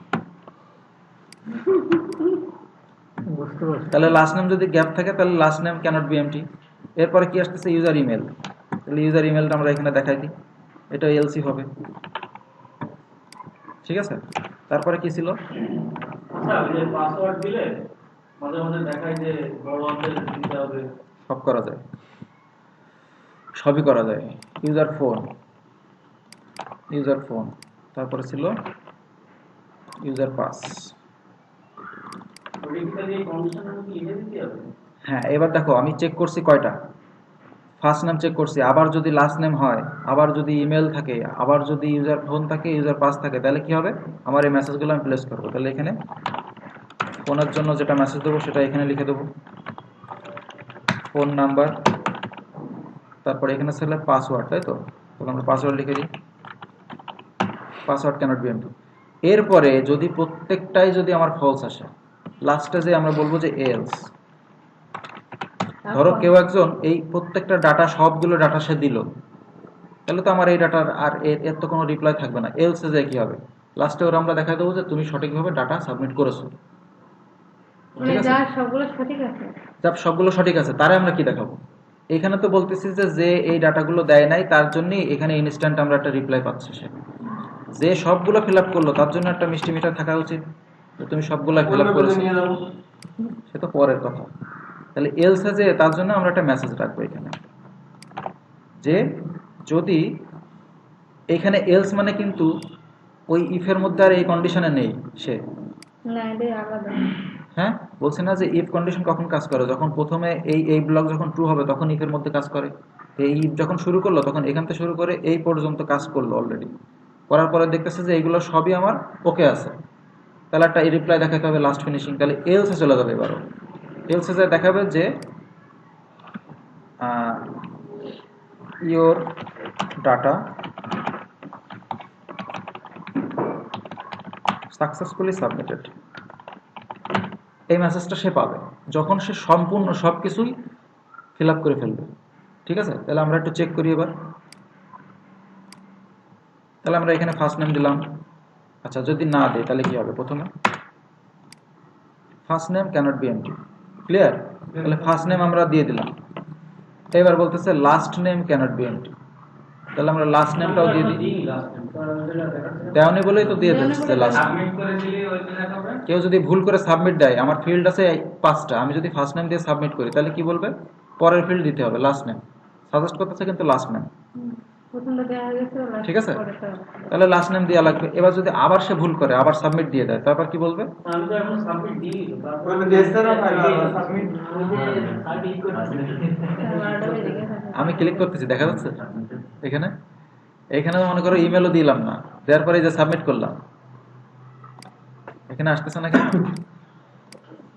বুঝতে পারছি। তাহলে লাস্ট নেম যদি গ্যাপ থাকে তাহলে last name cannot be empty. এরপরে কি আসতেছে, ইউজার ইমেল। তাহলে ইউজার ইমেলটা আমরা এখানে দেখাই দিই, এটা এলসি হবে। ঠিক আছে? তারপরে কি ছিল, আচ্ছা ওই যে পাসওয়ার্ড দিলে মাঝে মাঝে দেখায় যে বড় অঙ্কের দিতে হবে। সব করা যায়, সবই করা যায়। ইউজার ফোন, ইউজার ফোন, তারপরে ছিল ইউজার পাস। ওইটা দিয়ে কন্ডিশনের মধ্যে লিখে দিতে হবে। হ্যাঁ, এবার দেখো আমি চেক করছি কয়টা, ফার্স্ট নেম চেক করছি, আবার যদি লাস্ট নেম হয়, আবার যদি ইমেল থাকে, আবার যদি ইউজার ফোন থাকে, ইউজার পাস থাকে, তাহলে কি হবে, আমার এই মেসেজগুলো আমি প্লেস করবো। তাহলে এখানে ফোনের জন্য যেটা মেসেজ দেবো সেটা এখানে লিখে দেবো, ফোন নাম্বার, তারপরে এখানে ছিল পাসওয়ার্ড, তাই তো? তাহলে আমরা পাসওয়ার্ড লিখে দিই, পাসওয়ার্ড ক্যানট বি এমটি। এরপরে যদি প্রত্যেকটাই যদি আমার ফলস আসে, লাস্টে যে আমরা বলবো যে এলস, ধরো কেউ একজন এই প্রত্যেকটা ডাটা সবগুলো ডাটা সে দিল, তাহলে তো আমার এই ডাটার আর এর তো কোনো রিপ্লাই থাকবে না। এলস যে কি হবে, লাস্টে ওরা আমরা দেখা দেবো যে তুমি সঠিকভাবে ডাটা সাবমিট করেছো। মানে ঠিক আছে, যা সবগুলো সঠিক আছে। যা সবগুলো সঠিক আছে তারে আমরা কি দেখাবো, এখানে তো বলতেছি যে যে এই ডাটাগুলো দেয় নাই তার জন্যই এখানে ইনস্ট্যান্ট আমরা একটা রিপ্লাই পাচ্ছি। সে যে সবগুলো ফিল আপ করলো তার জন্য একটা মিষ্টি মিঠা থাকা উচিত যে তুমি সবগুলো ফিল আপ করেছো, সে তো পরের কথা। তাহলে এলসে যে তার জন্য আমরা একটা মেসেজ রাখবো এখানে যে যদি এখানে এলস মানে কিন্তু ওই ইফের মধ্যে আর এই কন্ডিশনে নেই সে। না এটাই আলাদা। হ্যাঁ, বলছি না যে ইফ কন্ডিশন কখন কাজ করে, যখন প্রথমে এই ব্লক যখন ট্রু হবে তখন ইফের মধ্যে কাজ করে। এই ইফ যখন শুরু করলো তখন এখান থেকে শুরু করে এই পর্যন্ত কাজ করলো অলরেডি, করার পরে দেখতেছে যে এইগুলো সবই আমার ওকে আছে, তাহলে একটা রিপ্লাই দেখাতে হবে লাস্ট ফিনিশিং। তাহলে এলসে চলে যাবে এবারও, এলসে যে দেখাবে যে ইওর ডাটা সাকসেসফুলি সাবমিটেড, এই মেসেজটা সে পাবে যখন সে সম্পূর্ণ সব কিছুই ফিল আপ করে ফেলবে। ঠিক আছে, তাহলে আমরা একটু চেক করি এবার। তাহলে আমরা এখানে ফার্স্ট নেম দিলাম। আচ্ছা, যদি না দেয় তাহলে কি হবে, প্রথমে first name cannot be empty, clear. তাহলে ফার্স্ট নেম আমরা দিয়ে দিলাম। এবার বলতেছে last name cannot be empty, তাহলে আমরা লাস্ট নেমটাও দিয়ে দিই। দেওয়ানি বলেই তো দিয়ে দিচ্ছে যে লাস্ট। সাবমিট করে দিলে ওইটা দেখাবে। কেউ যদি ভুল করে সাবমিট দেয়, আমার ফিল্ড আছে 5টা, আমি যদি ফার্স্ট নেম দিয়ে সাবমিট করি তাহলে কি বলবে, পরের ফিল্ড দিতে হবে লাস্ট নেম, সাজেস্ট করতেছে কিন্তু লাস্ট নেম। প্রথমটা দেওয়া হয়ে গেছে, ঠিক আছে, তাহলে লাস্ট নেম দেওয়া লাগবে। এবার যদি আবার সে ভুল করে আবার সাবমিট দিয়ে দেয়, তারপর কি বলবে, আমি তো এখন সাবমিট দিই তো, তারপর সাবমিট আমি ক্লিক করতেছি দেখা যাচ্ছে এখানে। এখানে মনে করো ইমেলও দিলাম না, দেওয়ার পরে যে সাবমিট করলাম, এখানে আসতেছে না কেন,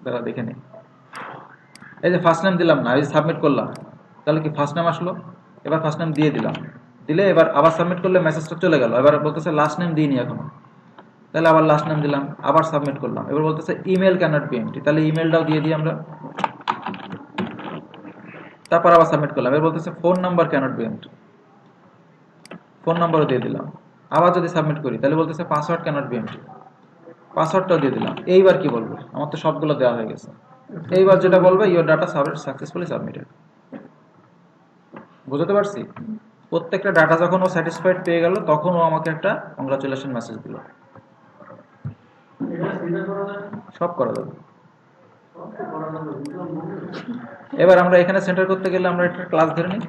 দাঁড়া দেখে নি। এই যে ফার্স্ট নেম দিলাম না, এই যে সাবমিট করলাম, তাহলে কি ফার্স্ট নেম আসলো। এবার ফার্স্ট নেম দিয়ে দিলাম, দিলে এবার আবার সাবমিট করলে মেসেজটা চলে গেল। এবার বলতেছে লাস্ট নেম দিইনি এখনো, তাহলে আবার লাস্ট নেম দিলাম, আবার সাবমিট করলাম। এবার বলতেছে ইমেল ক্যানট বি এমটি, তাহলে ইমেলটাও দিয়ে দিই আমরা, তারপর আবার সাবমিট করলাম। এবার বলতেছে phone number cannot be empty, phone নাম্বারও দিয়ে দিলাম। আবার যদি সাবমিট করি তাহলে বলতেছে পাসওয়ার্ড ক্যানট বি এমটি, পাসওয়ার্ডটাও দিয়ে দিলাম। এইবার কি বলবে, আমার তো সবগুলো দেওয়া হয়ে গেছে। এইবার যেটা বলবে ইওর ডাটা সাকসেসফুলি সাবমিটেড। বুঝতে পারছি, প্রত্যেকটা ডাটা যখন ও স্যাটিসফাইড পেয়ে গেল তখন ও আমাকে একটা কংগ্রাচুলেশন মেসেজ দিল। এটা সিধা করা যায়, সব করা যাবে। সব করা যাবে, বুঝলাম না। এবার আমরা এখানে সেন্টার করতে গেলে আমরা একটা ক্লাস ধরে নিই,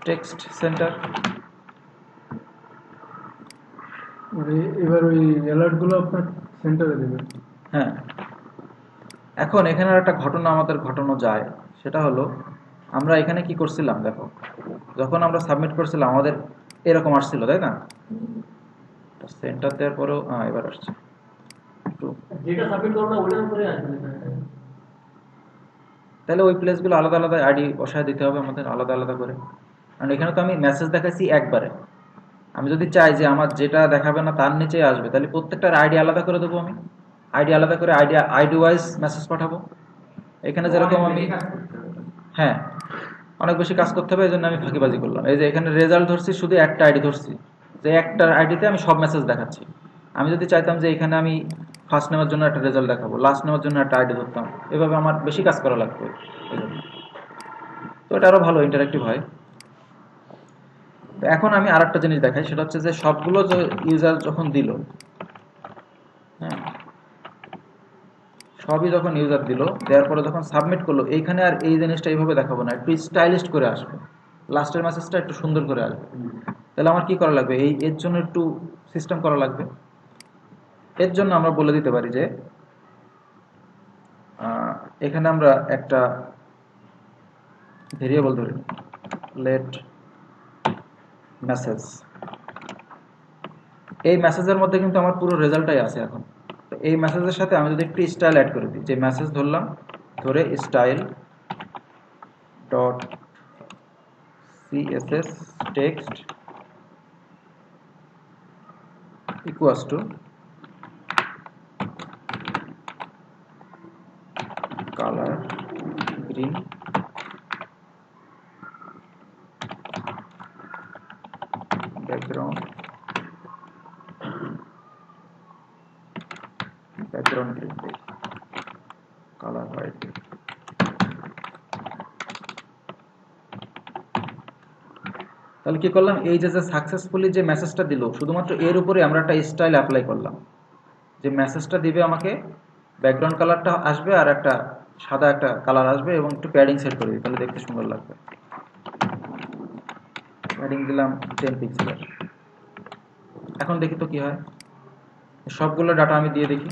টেক্সট সেন্টার। মানে এবার ওই অ্যালার্ট গুলো আপনার সেন্টারে দেবেন। হ্যাঁ, এখন এখানে আর একটা ঘটনা আমাদের ঘটানো যায়, সেটা হলো আমরা এখানে কি করছিলাম দেখো, যখন আমরা সাবমিট করছিলাম আমাদের এরকম আসছিল তাই না, সেন্টার দেওয়ার পরেও এবার আসছে একটু। যেটা সাবমিট করবে ওটার উপরে আসবে। তাহলে ওই প্লেসগুলো আলাদা আলাদা আইডি বসায় দিতে হবে আমাদের আলাদা আলাদা করে, কারণ এখানে তো আমি মেসেজ দেখাচ্ছি একবারে। আমি যদি চাই যে আমার যেটা দেখাবে না তার নিচেই আসবে, তাহলে প্রত্যেকটার আইডি আলাদা করে দেবো। আমি আইডি আলাদা করে আইডি ওয়াইজ মেসেজ পাঠাবো। এখানে যেরকম আমি, হ্যাঁ অনেক বেশি কাজ করতে হবে, এই জন্য আমি ফাঁকিবাজি করলাম। এই যে এখানে রেজাল্ট ধরছি, শুধু একটা আইডি ধরছি, যে একটা আইডিতে আমি সব মেসেজ দেখাচ্ছি। আমি যদি চাইতাম যে এখানে আমি ফার্স্ট নেওয়ার জন্য একটা রেজাল্ট দেখাবো, লাস্ট নেওয়ার জন্য একটা আইডি ধরতাম, এভাবে আমার বেশি কাজ করা লাগবে। তো এটা আরো ভালো ইন্টারেক্টিভ হয়। তো এখন আমি আরেকটা জিনিস দেখাই, সেটা হচ্ছে যে সবগুলো যে ইউজার যখন দিল, হ্যাঁ সবই যখন ইউজার দিল, দেওয়ার পরে যখন সাবমিট করলো, এইখানে আর এই জিনিসটা এইভাবে দেখাবো না, একটু স্টাইলিশ করে আসবে, লাস্টের মেসেজটা একটু সুন্দর করে আসবে। তাহলে আমার কি করা লাগবে, এর জন্য একটু সিস্টেম করা লাগবে। এর জন্য আমরা বলে দিতে পারি যে এখানে আমরা একটা ভেরিয়েবল ধরি, লেট মেসেজ। এই মেসেজের মধ্যে কিন্তু আমার পুরো রেজাল্টটাই আছে এখন। তো এই মেসেজের সাথে আমি যদি একটু স্টাইল অ্যাড করে দিই, যে মেসেজ ধরলাম, ধরে style dot CSS text equals to colour in background green color white তাহলে কি করলাম এই যে সাকসেসফুলি যে মেসেজটা দিল শুধুমাত্র এর উপরে আমরা একটা স্টাইল অ্যাপ্লাই করলাম যে মেসেজটা দিবে আমাকে ব্যাকগ্রাউন্ড কালারটা আসবে আর একটা সাদা একটা কালার আসবে এবং একটু প্যাডিং সেট করে দিই তাহলে দেখতে সুন্দর লাগবে প্যাডিং দিলাম 10 পিক্সেলের এখন দেখি তো কি হয় সবগুলো ডাটা আমি দিয়ে দেখি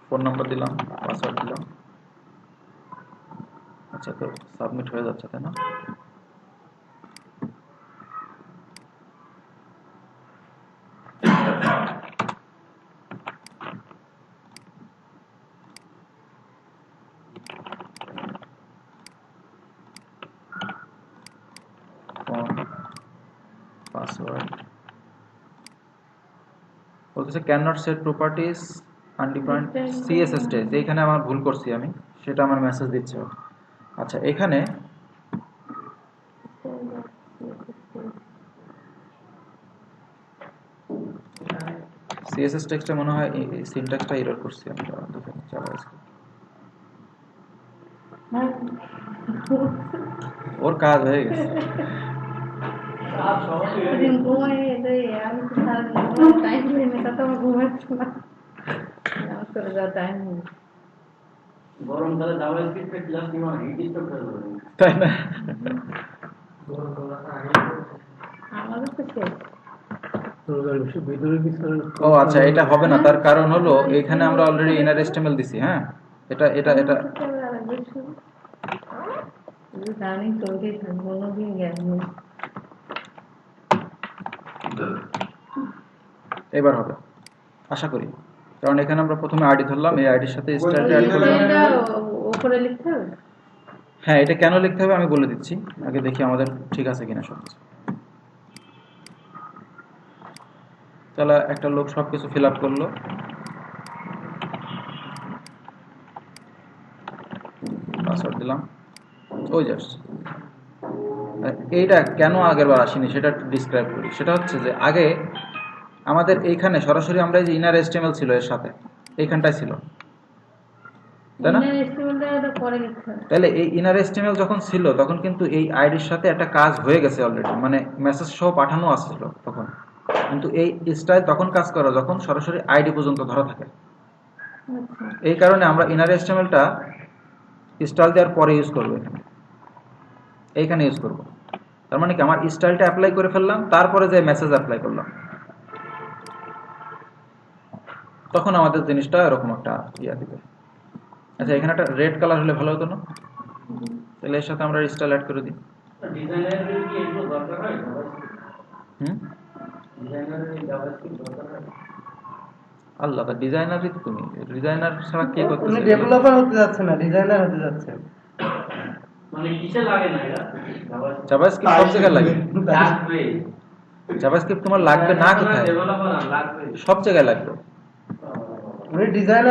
ফোন নাম্বার দিলাম পাসওয়ার্ড দিলাম আচ্ছা তো সাবমিট হয়ে যাচ্ছে তাই না পাসওয়ার্ড বলতেছে can not set properties undefined CSS stage এইখানে আমার ভুল করছি আমি সেটা আমার মেসেজ দিচ্ছে আচ্ছা এখানে সিএসএস টেক্সটে মনে হয় সিনট্যাক্সটা এরর করছি আমি দেখেন ওর কাজ হয়ে গেছে গরমকালে জাভাস্ক্রিপ্টে ক্লাস নিয়ে হিট স্ট্রোক হয়ে যাবে তাই না ও আচ্ছা এটা হবে না তার কারণ হলো এখানে আমরা অলরেডি ইনার এসটিএমএল দিছি হ্যাঁ এটা এটা এটা এবার হবে আশা করি কারণ এখানে আমরা প্রথমে আইডি ধরলাম এই আইডির সাথে স্টাইলটা অ্যাড করলাম উপরে লিখতে হবে হ্যাঁ এটা কেন লিখতে হবে আমি বলে দিচ্ছি আগে দেখি আমাদের ঠিক আছে কিনা সব তাহলে একটা লোক সবকিছু ফিল আপ করলো পাসওয়ার্ড দিলাম ওই জাস্ট এইটা কেন আগের বার আসেনি সেটা ডিসক্রাইব করি সেটা হচ্ছে যে আগে আমাদের এইখানে সরাসরি আমরা যে ইনার এসটিএমএল ছিল এর সাথে এইখানটায় ছিল তাই না তাহলে এই ইনার এসটিএমএল যখন ছিল তখন কিন্তু এই আইডির সাথে একটা কাজ হয়ে গেছে অলরেডি মানে মেসেজ সহ পাঠানো আসছিল তখন কিন্তু এই স্টাইল তখন কাজ করে যখন সরাসরি আইডি পর্যন্ত ধরা থাকে এই কারণে আমরা ইনার এসটিএমএলটা স্টাইল দেওয়ার পরে ইউজ করব এইখানে ইউজ করব তার মানে কি আমার স্টাইলটা অ্যাপ্লাই করে ফেললাম তারপরে যে মেসেজ অ্যাপ্লাই করলাম তখন আমাদের জিনিসটা এরকম একটা ইয়া দিবে আচ্ছা এখানে একটা রেড কালার হলে ভালো হতো না তাহলে এর সাথে আমরা স্টাইল অ্যাড করে দিই ডিজাইনারের কি এগুলো দরকার হয় ডিজাইনারের জাভাস্ক্রিপ্ট দরকার হয় আল্লাহ তা ডিজাইনারই তো তুমি ডিজাইনার ছাড়া কে করতেছে উনি ডেভেলপার হতে যাচ্ছে না ডিজাইনার হতে যাচ্ছে মানে কিসে লাগে না এটা জাভাস্ক্রিপ্ট সব জায়গায় লাগে লাগবে জাভাস্ক্রিপ্ট তোমার লাগবে না কোথায় ডেভেলপার লাগবে সব জায়গায় লাগবে উনি ডিজাইনার